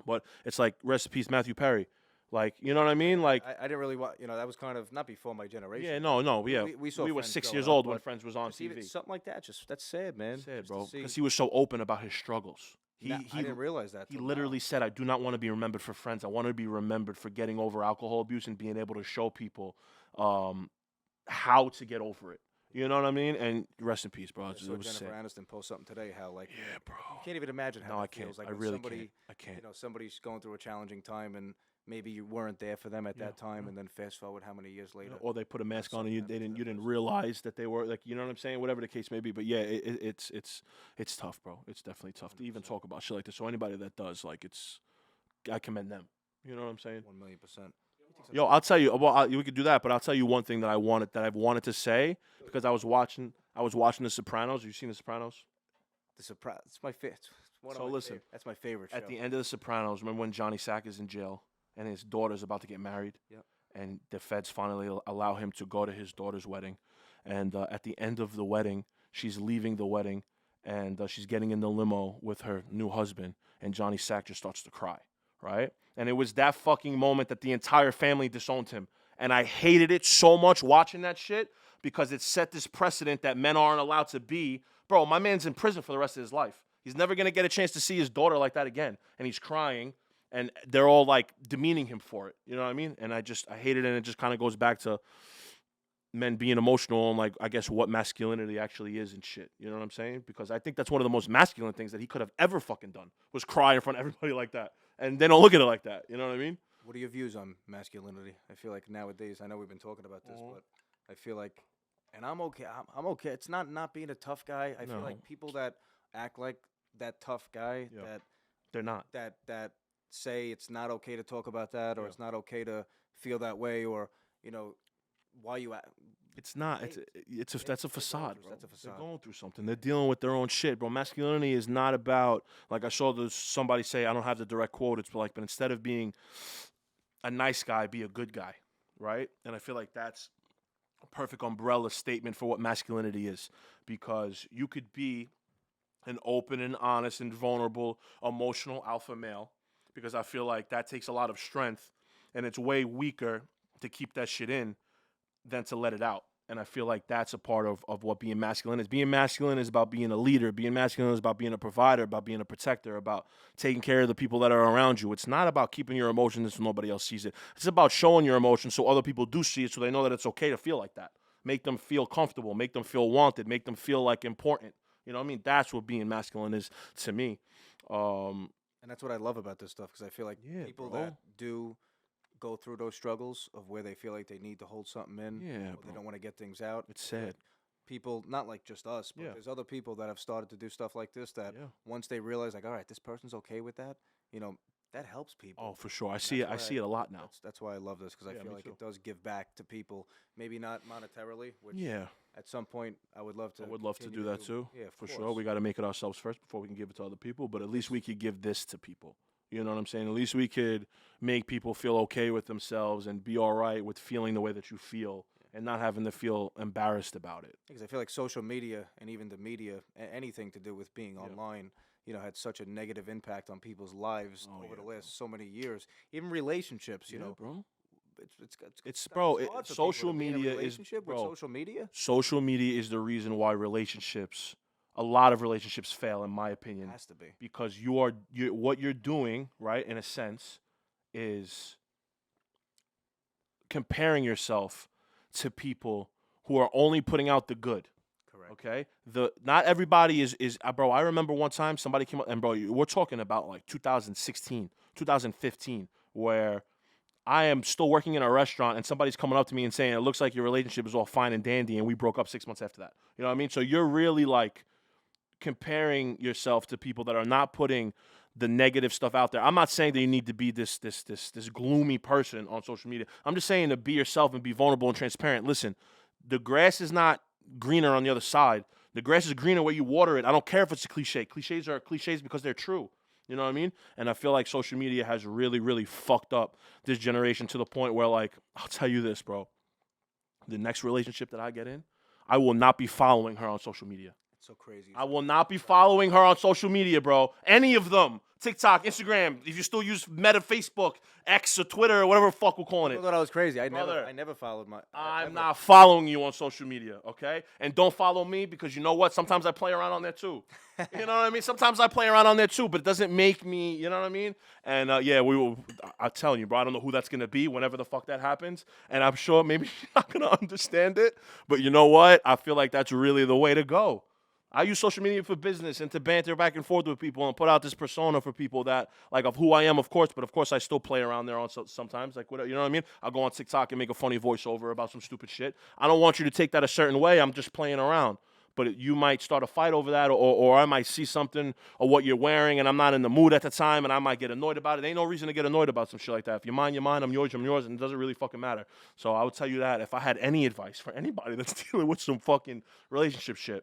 But it's like, rest in peace, Matthew Perry. Like, you know what I mean? Like, I didn't really want, that was kind of not before my generation. Yeah, no, yeah. We were 6 years old when Friends was on TV. Something like that, that's sad, man. Sad, bro. Because he was so open about his struggles. I didn't realize that. He literally said, I do not want to be remembered for Friends. I want to be remembered for getting over alcohol abuse and being able to show people how to get over it. You know what I mean? And rest in peace, bro. So Jennifer Aniston post something today how, like, yeah, bro. You can't even imagine how it feels. Like, I really can't. I can't. Somebody's going through a challenging time and maybe you weren't there for them at that time, and then fast forward how many years later? Or they put a mask on and you didn't realize that they were, like, you know what I'm saying? Whatever the case may be. But yeah, it's tough, bro. It's definitely tough to even talk about shit like this. So anybody that does, like, I commend them. You know what I'm saying? 1,000,000%. Yo, I'll tell you. Well, we could do that, but I'll tell you one thing that I've wanted to say because I was watching The Sopranos. You seen The Sopranos? The Sopranos. It's my favorite. So listen, that's my favorite show. At the end of The Sopranos, remember when Johnny Sack is in jail? And his daughter's about to get married. Yep. And the feds finally allow him to go to his daughter's wedding. And at the end of the wedding, she's leaving the wedding, and she's getting in the limo with her new husband, and Johnny Sack just starts to cry, right? And it was that fucking moment that the entire family disowned him. And I hated it so much watching that shit because it set this precedent that men aren't allowed to be. Bro, my man's in prison for the rest of his life. He's never going to get a chance to see his daughter like that again. And he's crying. And they're all, like, demeaning him for it. You know what I mean? And I hate it, and it just kind of goes back to men being emotional and, like, I guess what masculinity actually is and shit. You know what I'm saying? Because I think that's one of the most masculine things that he could have ever fucking done was cry in front of everybody like that. And they don't look at it like that. You know what I mean? What are your views on masculinity? I feel like nowadays, I know we've been talking about this, but I feel like, and I'm okay. I'm okay. It's not being a tough guy. I feel like people that act like that tough guy, that they're not. That say it's not okay to talk about that, or it's not okay to feel that way, or why you act. It's not. That's a facade, bro. That's a facade. They're going through something. They're dealing with their own shit, bro. Masculinity is not about, like, I saw somebody say, I don't have the direct quote. It's like, but instead of being a nice guy, be a good guy, right? And I feel like that's a perfect umbrella statement for what masculinity is, because you could be an open and honest and vulnerable, emotional alpha male, because I feel like that takes a lot of strength, and it's way weaker to keep that shit in than to let it out. And I feel like that's a part of what being masculine is. Being masculine is about being a leader. Being masculine is about being a provider, about being a protector, about taking care of the people that are around you. It's not about keeping your emotions so nobody else sees it. It's about showing your emotions so other people do see it, so they know that it's okay to feel like that. Make them feel comfortable. Make them feel wanted. Make them feel like important. You know what I mean? That's what being masculine is to me. And that's what I love about this stuff, because I feel like people that do go through those struggles of where they feel like they need to hold something in, they don't want to get things out. It's sad. People, not like just us, but there's other people that have started to do stuff like this that once they realize, like, all right, this person's okay with that, that helps people. Oh, for sure. I see it a lot now. That's why I love this, because I feel like it does give back to people, maybe not monetarily, which at some point I would love to. I would love to do that too. Yeah, for sure. We got to make it ourselves first before we can give it to other people, but at least we could give this to people. You know what I'm saying? At least we could make people feel okay with themselves and be all right with feeling the way that you feel and not having to feel embarrassed about it. Because I feel like social media and even the media, anything to do with being online, had such a negative impact on people's lives over the last so many years. Even relationships, bro. It's social media is, bro. Social media? Social media is the reason why a lot of relationships fail, in my opinion. It has to be. Because what you're doing, right, in a sense, is comparing yourself to people who are only putting out the good. Correct. Okay, not everybody is bro. I remember one time somebody came up and bro, we're talking about like 2016, 2015, where I am still working in a restaurant and somebody's coming up to me and saying it looks like your relationship is all fine and dandy and we broke up 6 months after that. You know what I mean? So you're really like comparing yourself to people that are not putting the negative stuff out there. I'm not saying that you need to be this gloomy person on social media. I'm just saying to be yourself and be vulnerable and transparent. Listen, the grass is not greener on the other side. The grass is greener where you water it. I don't care if it's a cliche. Cliches are cliches because they're true. You know what I mean? And I feel like social media has really, really fucked up this generation to the point where, like, I'll tell you this, bro. The next relationship that I get in, I will not be following her on social media. It's so crazy. I will not be following her on social media, bro. Any of them. TikTok, Instagram, if you still use Meta, Facebook, X, or Twitter, or whatever the fuck we're calling it. I thought I was crazy. I never followed my... I'm not following you on social media, okay? And don't follow me because you know what? Sometimes I play around on there too. You know what I mean? Sometimes I play around on there too, but it doesn't make me, you know what I mean? And yeah, I'm telling you, bro, I don't know who that's going to be whenever the fuck that happens. And I'm sure maybe you're not going to understand it. But you know what? I feel like that's really the way to go. I use social media for business and to banter back and forth with people and put out this persona for people that, like, of who I am, of course, but of course I still play around there on sometimes, like, whatever, you know what I mean? I'll go on TikTok and make a funny voiceover about some stupid shit. I don't want you to take that a certain way. I'm just playing around. But you might start a fight over that, or I might see something or what you're wearing and I'm not in the mood at the time and I might get annoyed about it. There ain't no reason to get annoyed about some shit like that. If you're mine, you're mine. I'm yours, and it doesn't really fucking matter. So I would tell you that if I had any advice for anybody that's dealing with some fucking relationship shit,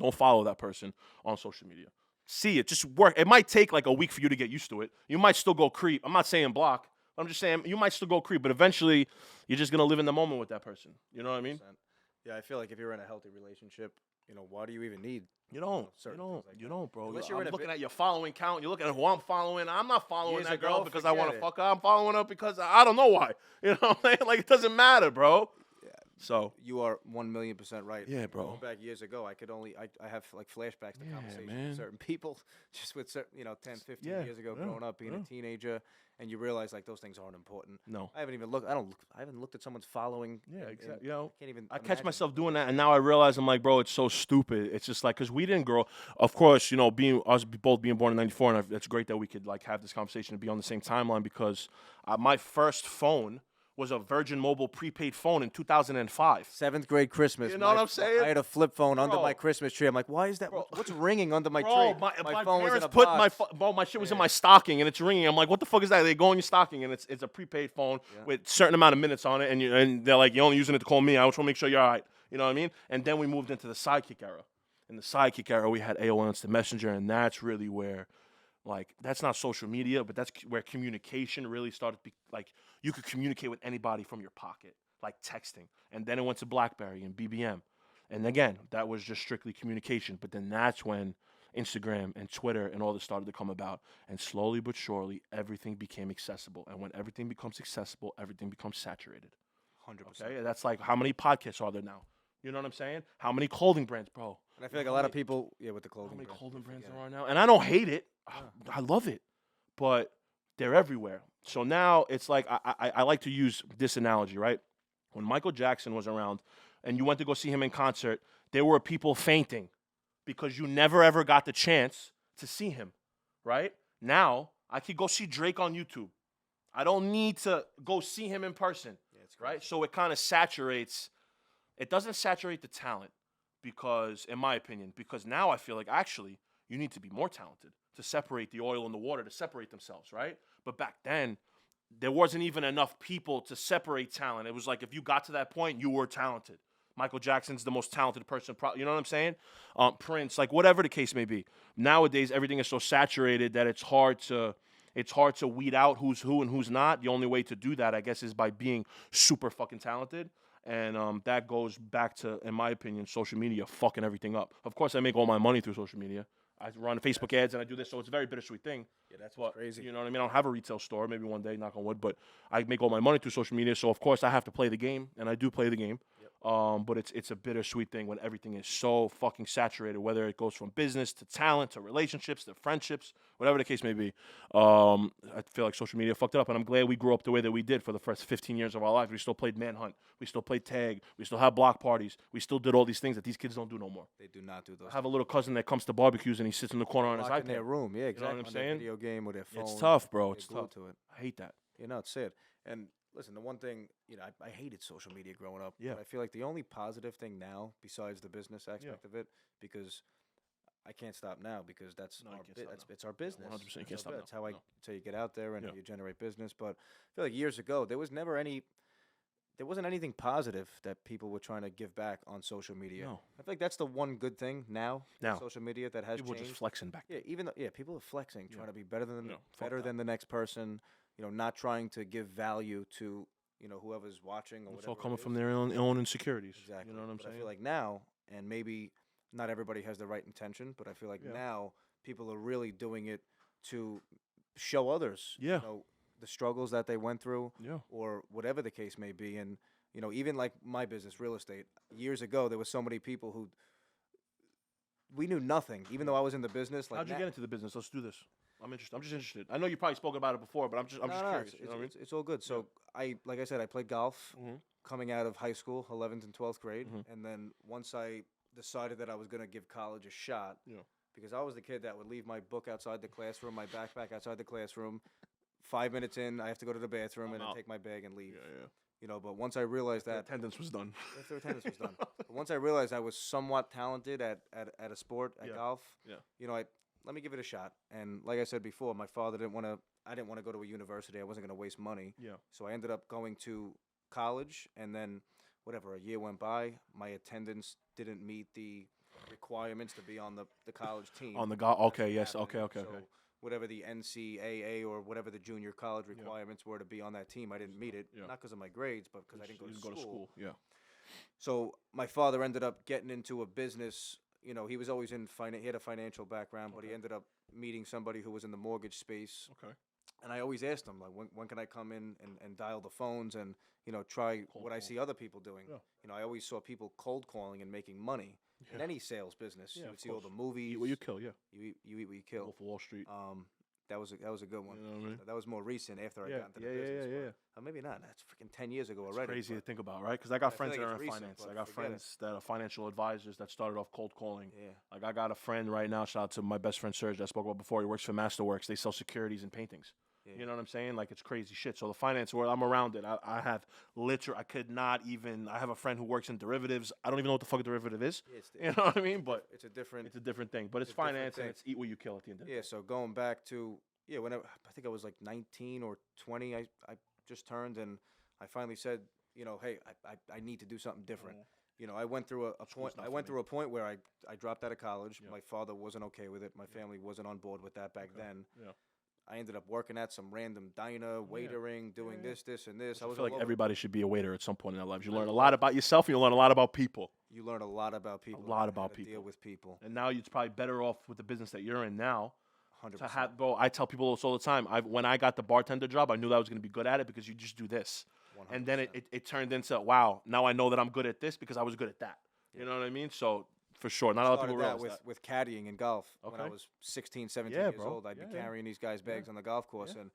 don't follow that person on social media. See it. Just work. It might take like a week for you to get used to it. You might still go creep. I'm not saying block. I'm just saying you might still go creep, but eventually you're just going to live in the moment with that person. You know what I mean? Yeah, I feel like if you're in a healthy relationship, you know, why do you even need... You don't, bro. Unless I'm looking at your following count. You're looking at who I'm following. I'm not following that girl because I want to fuck her. I'm following her because I don't know why. You know what I'm saying? Like, it doesn't matter, bro. So you are 1,000,000% right. Yeah, bro. Going back years ago, I have like flashbacks to conversations with certain people, just with certain, 10, 15 years ago, growing up, being a teenager, and you realize like those things aren't important. No, I haven't looked at someone's following. Yeah, exactly. I catch myself doing that, and now I realize I'm like, bro, it's so stupid. It's just like because we didn't grow. Of course, being both being born in '94, and it's great that we could like have this conversation and be on the same timeline because my first phone was a Virgin Mobile prepaid phone in 2005. 7th grade Christmas. You know what I'm saying? I had a flip phone under my Christmas tree. I'm like, why is that? What's ringing under my tree? My phone was parents in a put box. my shit was in my stocking and it's ringing. I'm like, what the fuck is that? They go in your stocking and it's a prepaid phone with a certain amount of minutes on it, and they're like, you're only using it to call me. I just want to make sure you're all right. You know what I mean? And then we moved into the Sidekick era. In the Sidekick era, we had AOL Instant Messenger, and that's really where, like, that's not social media, but that's where communication really started. Like, you could communicate with anybody from your pocket, like texting. And then it went to BlackBerry and BBM. And again, that was just strictly communication. But then that's when Instagram and Twitter and all this started to come about. And slowly but surely, everything became accessible. And when everything becomes accessible, everything becomes saturated. 100%. Okay? That's like, how many podcasts are there now? You know what I'm saying? How many clothing brands, bro? And I feel like a lot of people, with the clothing brands. How many brands, clothing brands there are now? And I don't hate it. I love it. But they're everywhere. So now it's like, I like to use this analogy, right? When Michael Jackson was around and you went to go see him in concert, there were people fainting because you never ever got the chance to see him, right? Now, I could go see Drake on YouTube. I don't need to go see him in person, right? So it kind of saturates. It doesn't saturate the talent because, in my opinion, because now I feel like actually you need to be more talented to separate the oil and the water, to separate themselves, right? But back then, there wasn't even enough people to separate talent. It was like if you got to that point, you were talented. Michael Jackson's the most talented person, you know what I'm saying? Prince, like whatever the case may be. Nowadays, everything is so saturated that it's hard to weed out who's who and who's not. The only way to do that, I guess, is by being super fucking talented. And that goes back to, in my opinion, social media fucking everything up. Of course, I make all my money through social media. I run Facebook ads and I do this, so it's a very bittersweet thing. Yeah, that's what's crazy. You know what I mean? I don't have a retail store, maybe one day, knock on wood, but I make all my money through social media, so of course I have to play the game, and I do play the game. Yep. But it's a bittersweet thing when everything is so fucking saturated, whether it goes from business to talent to relationships to friendships, whatever the case may be. I feel like social media fucked it up, and I'm glad we grew up the way that we did for the first 15 years of our life. We still played Manhunt. We still played tag. We still have block parties. We still did all these things that these kids don't do no more. They do not do those. I have a little cousin that comes to barbecues and he sits in the corner on his iPad. In their room, yeah, exactly. You know what I'm saying? Video game with their phone. It's tough, bro. It's tough. To it. I hate that. You know, it's sad. And listen, the one thing, I hated social media growing up. Yeah. But I feel like the only positive thing now, besides the business aspect of it, because I can't stop now because it's our business. 100%. You can't stop now. That's how you get out there and you generate business. But I feel like years ago, there wasn't anything positive that people were trying to give back on social media. No. I feel like that's the one good thing now. Social media that has people changed. People just flexing back then. Yeah, people are flexing, trying to be better than the next person. Not trying to give value to whoever's watching or whatever. It's all coming from their own insecurities. Exactly. You know what I'm saying? I feel like now, and maybe not everybody has the right intention, but I feel like now people are really doing it to show others. Yeah. The struggles that they went through, or whatever the case may be. And, even like my business, real estate, years ago, there were so many people who we knew nothing, even though I was in the business. How'd you get into the business? Let's do this. I'm interested. I'm just interested. I know you probably spoke about it before, but I'm just curious. It's all good. So like I said, I played golf coming out of high school, 11th and 12th grade. And then once I decided that I was going to give college a shot, because I was the kid that would leave my book outside the classroom, my backpack outside the classroom. 5 minutes in, I have to go to the bathroom and then take my bag and leave. But once I realized that attendance was done. After attendance was done. But once I realized I was somewhat talented at a sport, at golf, let me give it a shot. And like I said before, my father I didn't want to go to a university. I wasn't going to waste money. So I ended up going to college, and then a year went by, my attendance didn't meet the requirements to be on the college team. On the golf, okay, yes, okay. Whatever the NCAA or whatever the junior college requirements were to be on that team, I didn't meet it. Not because of my grades, but because I didn't go to school. So my father ended up getting into a business. He was always in finance. He had a financial background, but he ended up meeting somebody who was in the mortgage space. Okay. And I always asked him, like, when can I come in and dial the phones and, try what I see other people doing. I always saw people cold calling and making money. In any sales business, you would see all the movies. Eat what you kill, You eat what you kill. Wolf of Wall Street. That was a good one. You know what I mean? That was more recent after I got into the business. Maybe not. That's freaking 10 years ago already. Crazy to think about, right? Because I got friends like that are in recent, finance. but I got forget friends that are financial advisors that started off cold calling. Yeah. Like I got a friend right now. Shout out to my best friend Serge that I spoke about before. He works for Masterworks. They sell securities and paintings. You know what I'm saying? Like, it's crazy shit. So the finance world, I'm around it. I have I could not even, I have a friend who works in derivatives. I don't even know what the fuck a derivative is. You know what I mean? But it's a different thing. But it's finance and it's eat what you kill at the end of the day. Yeah, so going back to, whenever, I think I was like 19 or 20, I just turned, and I finally said, hey, I need to do something different. I went through a point. I went through a point where I dropped out of college. My father wasn't okay with it. My family wasn't on board with that back then. I ended up working at some random diner, waitering, doing this, and this. I feel like everybody should be a waiter at some point in their lives. You learn a lot about yourself, and you learn a lot about people. You learn a lot about people. Deal with people. And now it's probably better off with the business that you're in now. 100%. Bro, I tell people this all the time. When I got the bartender job, I knew that I was going to be good at it because you just do this. 100%. And then it turned into, wow, now I know that I'm good at this because I was good at that. You know what I mean? So, for sure. Not a lot of people realize that. With caddying in golf. When I was 16, 17 years old, I'd be carrying these guys' bags on the golf course and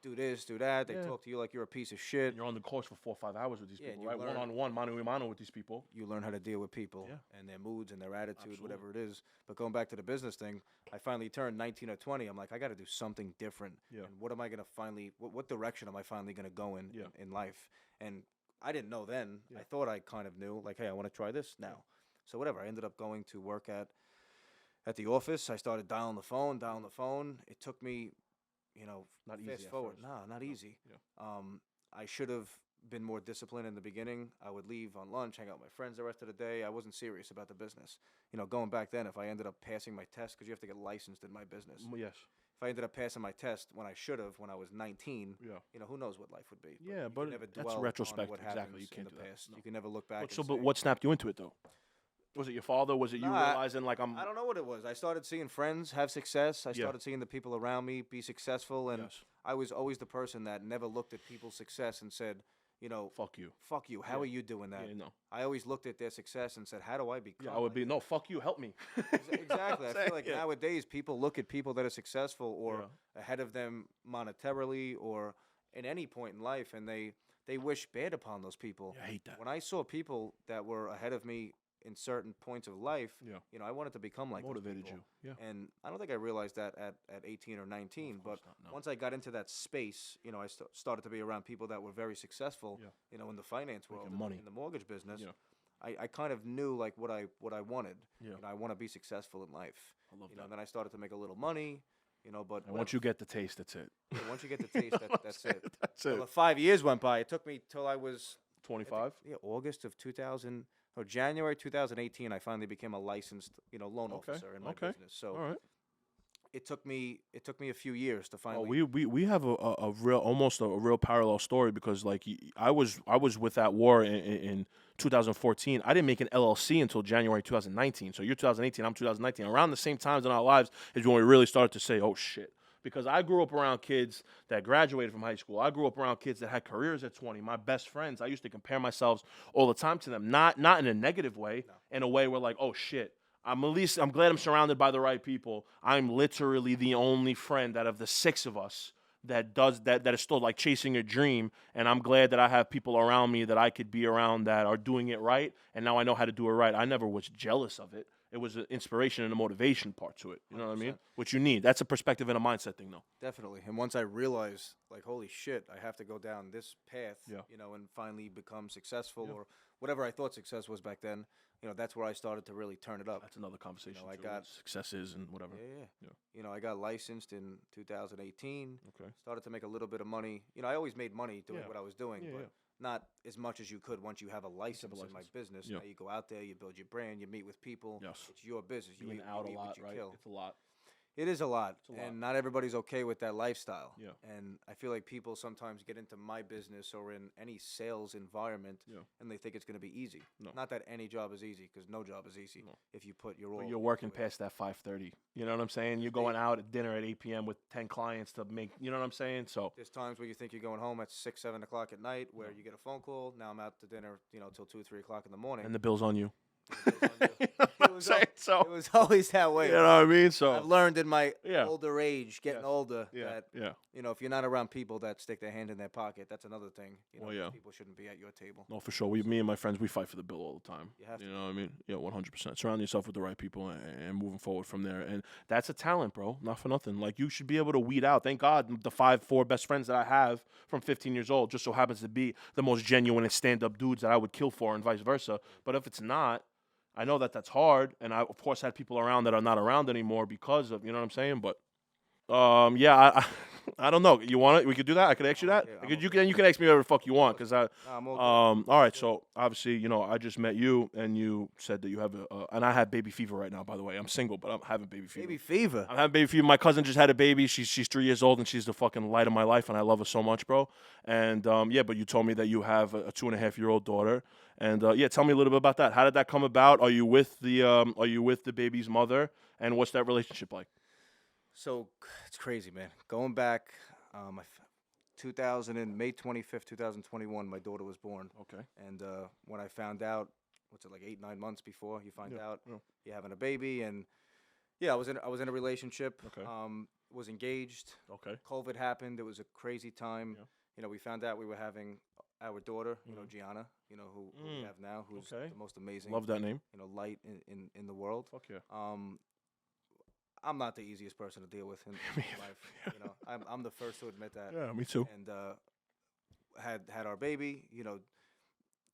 do this, do that. They talk to you like you're a piece of shit. You're on the course for 4 or 5 hours with these people, right? One-on-one, mano-a-mano with these people. You learn how to deal with people and their moods and their attitude, whatever it is. But going back to the business thing, I finally turned 19 or 20. I'm like, I got to do something different. And what am I going to finally, what direction am I finally going to go in life? And I didn't know then. I thought I kind of knew, like, hey, I want to try this now. So whatever, I ended up going to work at the office. I started dialing the phone. It took me, not fast easy forward. No, not easy. I should have been more disciplined in the beginning. I would leave on lunch, hang out with my friends the rest of the day. I wasn't serious about the business. Going back then, if I ended up passing my test, because you have to get licensed in my business. Yes. If I ended up passing my test when I should have, when I was 19, who knows what life would be. But that's retrospective. Exactly. You can't do that. No. You can never look back. But what snapped you into it, though? Was it your father? Was it you realizing, like, I don't know what it was. I started seeing friends have success. I started seeing the people around me be successful. And I was always the person that never looked at people's success and said, fuck you. Fuck you. How are you doing that? Yeah, no. I always looked at their success and said, how do I become? Yeah, I would be, no, fuck you, help me. Exactly. I feel like nowadays people look at people that are successful or ahead of them monetarily or in any point in life, and they wish bad upon those people. Yeah, I hate that. When I saw people that were ahead of me in certain points of life, I wanted to become like motivated those people. you. Yeah. And I don't think I realized that at 18 or 19, but once I got into that space, I started to be around people that were very successful, in the finance world, in the mortgage business. I kind of knew like what I wanted. I want to be successful in life. I love that. And then I started to make a little money, but and once you get the taste, that's it. Yeah, once you get the taste, that's it. That's it. Well, 5 years went by. It took me till I was 25. August of 2000 or January 2018. I finally became a licensed, loan officer in my business. So all right. it took me a few years to finally. Oh, we have a real, almost a real parallel story, because like I was with that war in 2014. I didn't make an LLC until January 2019. So you're 2018, I'm 2019. Around the same times in our lives is when we really started to say, oh shit. Because I grew up around kids that graduated from high school. I grew up around kids that had careers at 20. My best friends, I used to compare myself all the time to them. Not in a negative way, in a way where like, oh shit. I'm glad I'm surrounded by the right people. I'm literally the only friend out of the 6 of us that is still like chasing a dream, and I'm glad that I have people around me that I could be around that are doing it right, and now I know how to do it right. I never was jealous of it. It was an inspiration and a motivation part to it. You know what I mean? Which you need. That's a perspective and a mindset thing, though. Definitely. And once I realized, like, holy shit, I have to go down this path, and finally become successful or whatever I thought success was back then, that's where I started to really turn it up. That's another conversation. I got successes and whatever. Yeah. I got licensed in 2018. Okay. Started to make a little bit of money. I always made money doing what I was doing, but not as much as you could once you have a license in my business. Now you go out there, you build your brand, you meet with people. Yes. It's your business. You eat out a lot, right? Kill. It's a lot. It is a lot, and not everybody's okay with that lifestyle. Yeah. And I feel like people sometimes get into my business or in any sales environment, and they think it's going to be easy. No. Not that any job is easy, because no job is easy if you put your all. But you're working past that 5:30. You know what I'm saying? You're going out at dinner at 8 p.m. with 10 clients to make. You know what I'm saying? So there's times where you think you're going home at 6, 7 o'clock at night, where you get a phone call. Now I'm out to dinner, till 2, 3 o'clock in the morning. And the bill's on you. It was always that way. You know what I mean? So I've learned in my older age, getting older, that if you're not around people that stick their hand in their pocket, that's another thing. People shouldn't be at your table. No, for sure. Me and my friends, we fight for the bill all the time. You have to. You know what I mean? Yeah, 100%. Surround yourself with the right people and moving forward from there. And that's a talent, bro. Not for nothing. Like, you should be able to weed out. Thank God the 4 best friends that I have from 15 years old just so happens to be the most genuine and stand-up dudes that I would kill for, and vice versa. But if it's not, I know that that's hard, and I, of course, had people around that are not around anymore because of, you know what I'm saying? But, I don't know. You want it? We could do that? I could ask you that? Yeah, you can ask me whatever the fuck you want, because I'm all right, so, obviously, I just met you, and you said that you have and I have baby fever right now, by the way. I'm single, but I'm having baby fever. Baby fever? I'm having baby fever. My cousin just had a baby. She's 3 years old, and she's the fucking light of my life, and I love her so much, bro. And, but you told me that you have a 2.5-year-old daughter. And tell me a little bit about that. How did that come about? Are you with the baby's mother? And what's that relationship like? So it's crazy, man. Going back, 2000 and May 25th, 2021, my daughter was born. Okay. And when I found out, like 8, 9 months before you find out you're having a baby, and I was in a relationship. Okay. Was engaged. Okay. COVID happened. It was a crazy time. Yeah. We found out we were having our daughter, Gianna, who we have now, who's the most amazing. Love that name. Light in the world. Fuck yeah. I'm not the easiest person to deal with in life. I'm the first to admit that. Yeah, me too. And had our baby,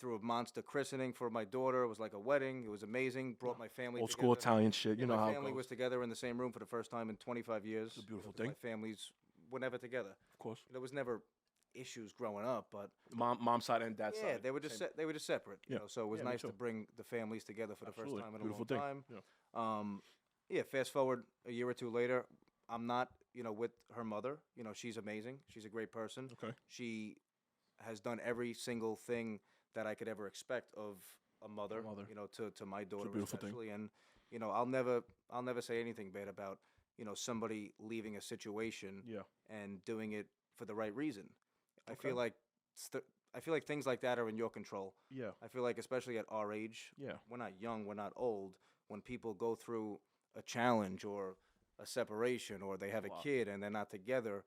through a monster christening for my daughter. It was like a wedding. It was amazing. Brought my family old together. school Italian shit. You know how my family was together in the same room for the first time in 25 years. It's a beautiful thing. My families were never together. Of course. There was never issues growing up, but mom side and dad side. Yeah, they were just separate. So it was nice to bring the families together for the first time in a long time. Yeah. Fast forward a year or two later, I'm not, with her mother. She's amazing. She's a great person. Okay. She has done every single thing that I could ever expect of a mother. To my daughter, beautiful especially. Thing. And I'll never say anything bad about somebody leaving a situation and doing it for the right reason. I feel like I feel like things like that are in your control. Yeah. I feel like especially at our age, we're not young, we're not old. When people go through a challenge or a separation or they have a kid and they're not together,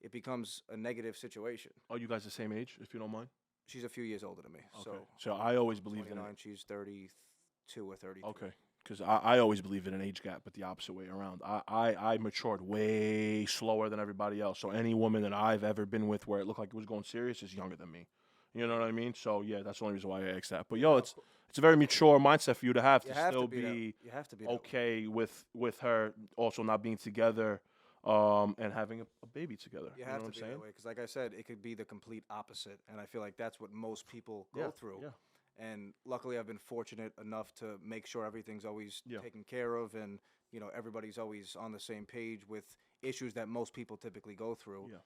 it becomes a negative situation. Are you guys the same age, if you don't mind? She's a few years older than me. Okay. So I always believed in it. She's 32 or 33. Okay. Because I always believed in an age gap, but the opposite way around. I matured way slower than everybody else. So any woman that I've ever been with where it looked like it was going serious is younger than me. You know what I mean? So, yeah, that's the only reason why I asked that. But, yo, it's a very mature mindset for you to have still be okay with her also not being together and having a baby together. You have to be that way because, like I said, it could be the complete opposite. And I feel like that's what most people go through. Yeah. And luckily, I've been fortunate enough to make sure everything's always taken care of, and everybody's always on the same page with issues that most people typically go through. Yeah.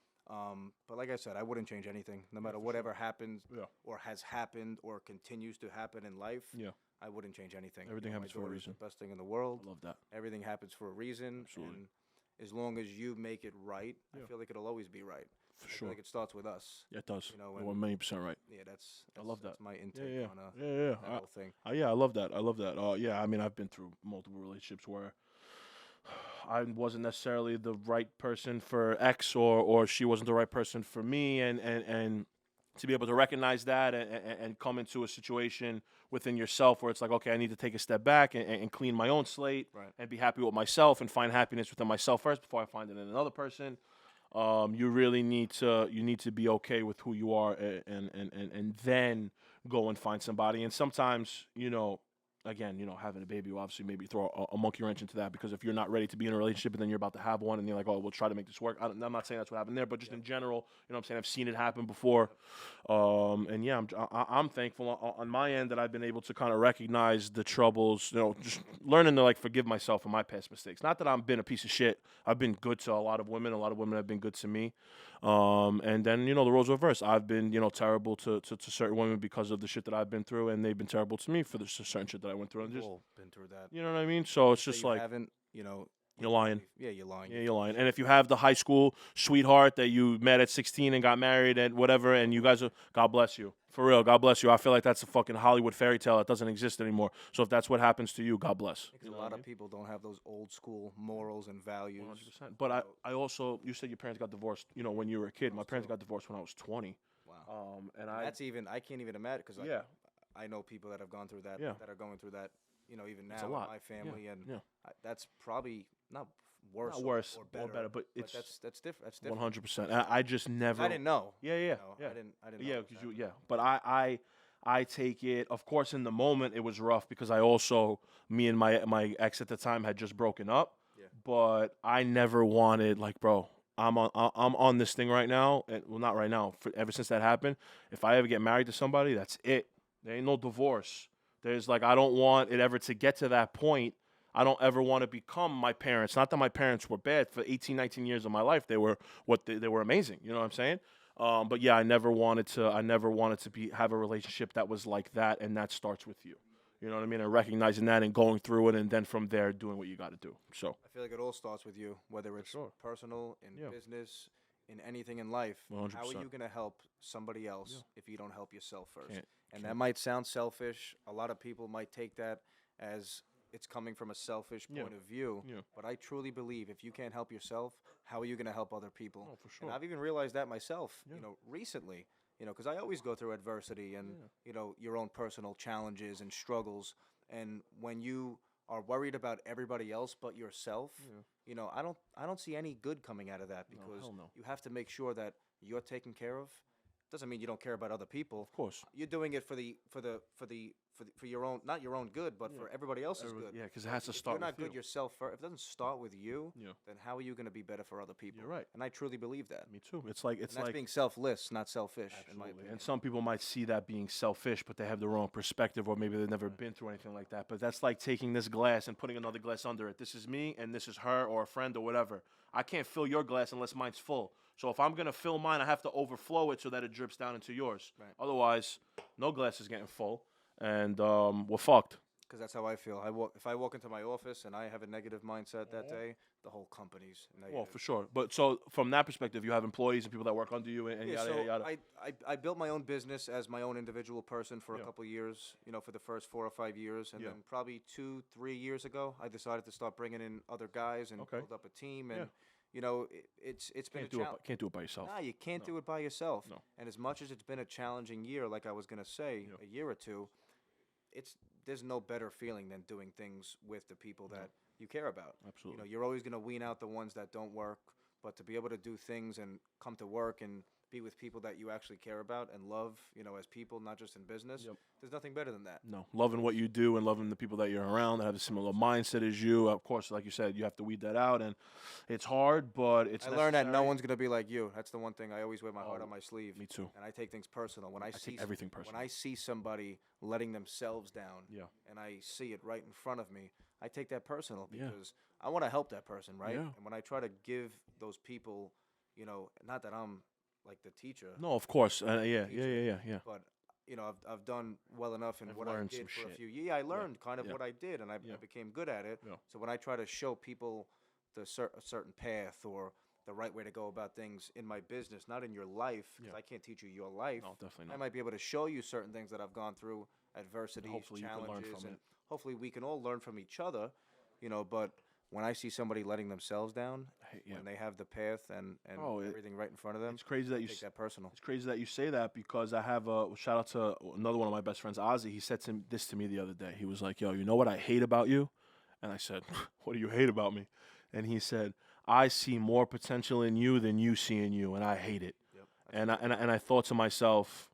But like I said, I wouldn't change anything, no matter whatever happens or has happened or continues to happen in life. Yeah. I wouldn't change anything. Everything happens for a reason. The best thing in the world. I love that. Everything happens for a reason. Absolutely. And as long as you make it right, I feel like it'll always be right. I feel like it starts with us. Yeah, it does. You're 1,000,000% right. Yeah, I love that. That's my intake on that whole thing. Yeah, I love that. I love that. Yeah, I mean, I've been through multiple relationships where I wasn't necessarily the right person for X, or she wasn't the right person for me, and to be able to recognize that and come into a situation within yourself where it's like, okay, I need to take a step back and clean my own slate and be happy with myself and find happiness within myself first before I find it in another person. You really need to be okay with who you are and then go and find somebody. And sometimes, again, having a baby will obviously maybe throw a monkey wrench into that, because if you're not ready to be in a relationship and then you're about to have one and you're like, oh, we'll try to make this work. I'm not saying that's what happened there, but just in general, what I'm saying? I've seen it happen before. And yeah, I'm thankful on my end that I've been able to kind of recognize the troubles, just learning to forgive myself for my past mistakes. Not that I've been a piece of shit. I've been good to a lot of women. A lot of women have been good to me. And then, the roles reverse. I've been, terrible to certain women because of the shit that I've been through, and they've been terrible to me for the certain shit that I went through. And We've all been through that. You know what I mean? So it's just like, haven't, you're lying. Yeah, you're lying. Yeah, you're lying. And if you have the high school sweetheart that you met at 16 and got married and whatever, and you guys are, God bless you. For real, God bless you. I feel like that's a fucking Hollywood fairy tale that doesn't exist anymore. So if that's what happens to you, God bless. Because a lot of people don't have those old school morals and values. 100%. But I also, you said your parents got divorced, when you were a kid. My parents got divorced when I was 20. Wow. And I can't even imagine, because I know people that have gone through that, that are going through that, even now in my family. And that's probably not worse or better, but that's different. That's different. 100%. I just never. I didn't know. Yeah. I didn't know. Yeah, because but I take it. Of course, in the moment it was rough because I also, me and my ex at the time had just broken up. Yeah. But I never wanted, bro, I'm on this thing right now, and well, not right now. Ever since that happened, if I ever get married to somebody, that's it. There ain't no divorce. There's I don't want it ever to get to that point. I don't ever want to become my parents. Not that my parents were bad. For 18, 19 years of my life, they were they were amazing. You know what I'm saying? But yeah, I never wanted to have a relationship that was like that, and that starts with you. You know what I mean? And recognizing that and going through it, and then from there doing what you got to do. So I feel like it all starts with you, whether it's personal, in business, in anything in life. 100%. How are you going to help somebody else if you don't help yourself first? That might sound selfish. A lot of people might take that as it's coming from a selfish point of view. Yeah. But I truly believe if you can't help yourself, how are you going to help other people? Oh, for sure. And I've even realized that myself, recently, because I always go through adversity and, your own personal challenges and struggles. And when you are worried about everybody else but yourself, I don't see any good coming out of that, because you have to make sure that you're taken care of. Doesn't mean you don't care about other people. Of course. You're doing it for your own, not your own good, but for everybody else's good. Yeah, because it has to start with you. If you're not good yourself first, if it doesn't start with you, then how are you going to be better for other people? You're right. And I truly believe that. Me too. That's being selfless, not selfish. Absolutely. In my opinion. And some people might see that being selfish, but they have the wrong perspective, or maybe they've never been through anything like that. But that's like taking this glass and putting another glass under it. This is me, and this is her or a friend or whatever. I can't fill your glass unless mine's full. So if I'm going to fill mine, I have to overflow it so that it drips down into yours. Right. Otherwise, no glass is getting full, and we're fucked. Because that's how I feel. If I walk into my office and I have a negative mindset that day, the whole company's negative. Well, for sure. But so from that perspective, you have employees and people that work under you, and Yeah, yada so yada yada. I built my own business as my own individual person for a couple of years, for the first 4 or 5 years. And then probably 2-3 years ago, I decided to start bringing in other guys and build up a team. And, it's been a challenge. Can't do it by yourself. Nah, you can't do it by yourself. No. And as much as it's been a challenging year, like I was going to say, a year or two, there's no better feeling than doing things with the people that you care about. Absolutely. You're always going to wean out the ones that don't work, but to be able to do things and come to work and be with people that you actually care about and love, as people, not just in business, there's nothing better than that. No, loving what you do and loving the people that you're around that have a similar mindset as you. Of course, like you said, you have to weed that out, and it's hard, but it's I learned that no one's going to be like you. That's the one thing I always wear my heart on my sleeve. Me too. And I take things personal. When I see take everything personal. When I see somebody letting themselves down, and I see it right in front of me, I take that personal because I want to help that person, right? Yeah. And when I try to give those people, not that I'm like the teacher. No, of course. Yeah. But I've done well enough in what I learned did some for a shit. few years. I learned kind of what I did, and I became good at it. Yeah. So when I try to show people a certain path or the right way to go about things in my business, not in your life, because I can't teach you your life. No, definitely not. I might be able to show you certain things that I've gone through, adversities, Hopefully you can learn challenges, from and it. hopefully we can all learn from each other. But when I see somebody letting themselves down, when they have the path and everything right in front of them, It's crazy that you take that personal. It's crazy that you say that because I have a shout out to another one of my best friends, Ozzy. He said this to me the other day. He was like, "Yo, you know what I hate about you?" And I said, "What do you hate about me?" And he said, "I see more potential in you than you see in you, and I hate it." And I thought to myself,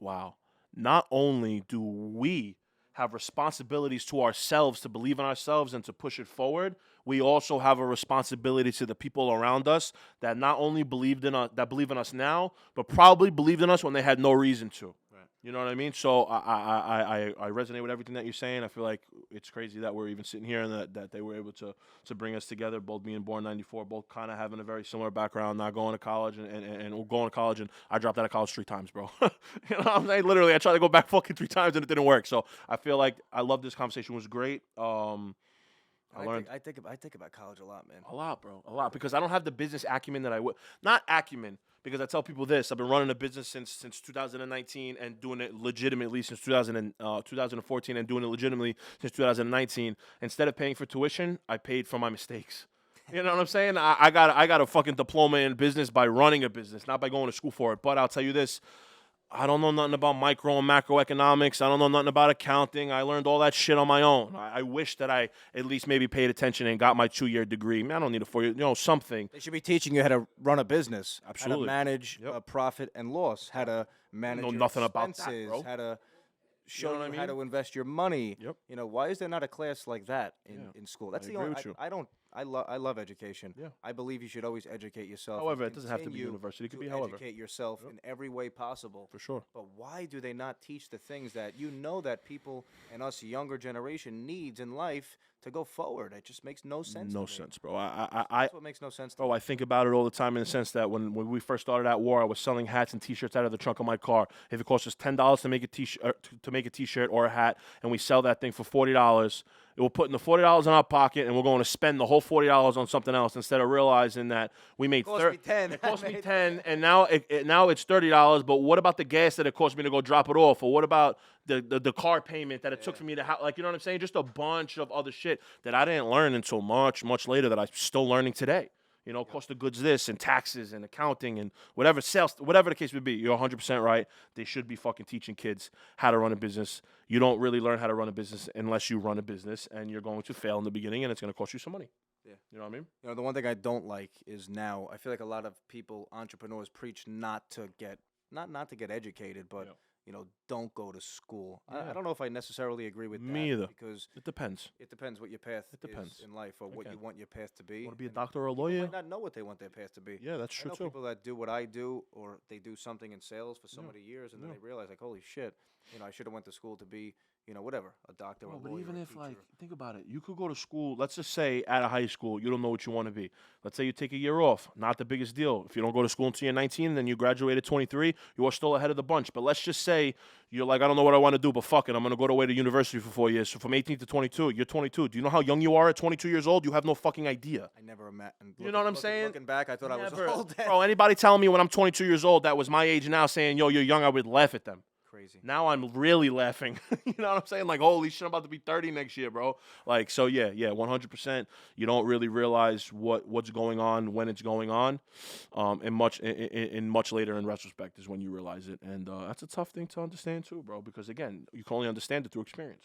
"Wow, not only do we have responsibilities to ourselves to believe in ourselves and to push it forward, we also have a responsibility to the people around us that not only believe in us now, but probably believed in us when they had no reason to." Right. You know what I mean? So I resonate with everything that you're saying. I feel like it's crazy that we're even sitting here and that they were able to bring us together, both being born 94, both kind of having a very similar background, not going to college and going to college, and I dropped out of college 3 times, bro. You know what I'm saying? Literally, I tried to go back fucking 3 times and it didn't work. So I feel like I love this conversation. It was great. I learned I think about college a lot, man. a lot, bro. A lot. Because I don't have the business acumen that I would. Not acumen, because I tell people this. I've been running a business since 2019 and doing it legitimately since 2014 and doing it legitimately since 2019. Instead of paying for tuition, I paid for my mistakes. You know what I'm saying? I got a fucking diploma in business by running a business, not by going to school for it. But I'll tell you this. I don't know nothing about micro and macroeconomics. I don't know nothing about accounting. I learned all that shit on my own. I wish that I at least maybe paid attention and got my 2-year degree. Man, I don't need a 4-year, something. They should be teaching you how to run a business, Absolutely. how to manage profit and loss, how to manage know your nothing about expenses, that, bro. how to show know what I how mean? to invest your money. Yep. Why is there not a class like that in school? That's I the agree only. with you. I love education. Yeah. I believe you should always educate yourself. However, and it doesn't have to be continue university. It could to be however. educate yourself in every way possible. For sure. But why do they not teach the things that that people and us younger generation needs in life to go forward? It just makes no sense. No to me. sense, bro. That's what makes no sense. To Bro, I think about it all the time in the sense that when we first started at War, I was selling hats and T-shirts out of the trunk of my car. If it costs us $10 to make a T-shirt or a hat, and we sell that thing for $40, it will put in the $40 in our pocket, and we're going to spend the whole $40 on something else instead of realizing that we made It cost me 10. It cost me 10, and now it's $30. But what about the gas that it cost me to go drop it off, or what about the car payment that it took for me to you know what I'm saying? Just a bunch of other shit that I didn't learn until much later that I'm still learning today. Cost of goods this and taxes and accounting and whatever sales, whatever the case would be. You're 100% right. They should be fucking teaching kids how to run a business. You don't really learn how to run a business unless you run a business, and you're going to fail in the beginning, and it's going to cost you some money. Yeah. You know what I mean? The one thing I don't like is now I feel like a lot of people, entrepreneurs, preach not to get educated, but don't go to school. Yeah. I don't know if I necessarily agree with Me that either. because It depends. it depends what your path depends. is in life or what you want your path to be. Want to be a And doctor or a people lawyer? might not know what they want their path to be. Yeah, that's I true know too. people that do what I do, or they do something in sales for so many years, and then they realize, like, holy shit, I should have went to school to be, whatever, a doctor, Bro, a but lawyer, even a if, teacher. like, think about it. You could go to school. Let's just say at a high school, you don't know what you want to be. Let's say you take a year off. Not the biggest deal. If you don't go to school until you're 19, then you graduate at 23, you are still ahead of the bunch. But let's just say you're like, I don't know what I want to do, but fuck it. I'm going to go away to university for 4 years. So from 18 to 22, you're 22. Do you know how young you are at 22 years old? You have no fucking idea. I never imagined. You know what I'm saying? Looking back, I thought I was old. Bro, anybody telling me when I'm 22 years old that was my age now saying, yo, you're young, I would laugh at them. Crazy. Now I'm really laughing. You know what I'm saying? Like, holy shit, I'm about to be 30 next year, bro. Like, so yeah, 100%. You don't really realize what's going on when it's going on, and much later in retrospect is when you realize it, and that's a tough thing to understand too, bro. Because again, you can only understand it through experience.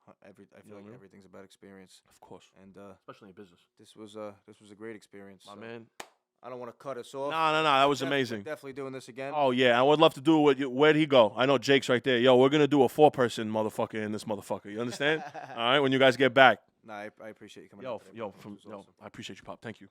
I feel like everything's about experience, of course, and especially in business. This was a great experience, my man. I don't want to cut us off. No, that was amazing. We're definitely doing this again. Oh, yeah, I would love to do it. Where'd he go? I know Jake's right there. Yo, we're going to do a 4-person motherfucker in this motherfucker. You understand? All right, when you guys get back. Nah, I appreciate you coming out today. Yo, I appreciate you, Pop. Thank you.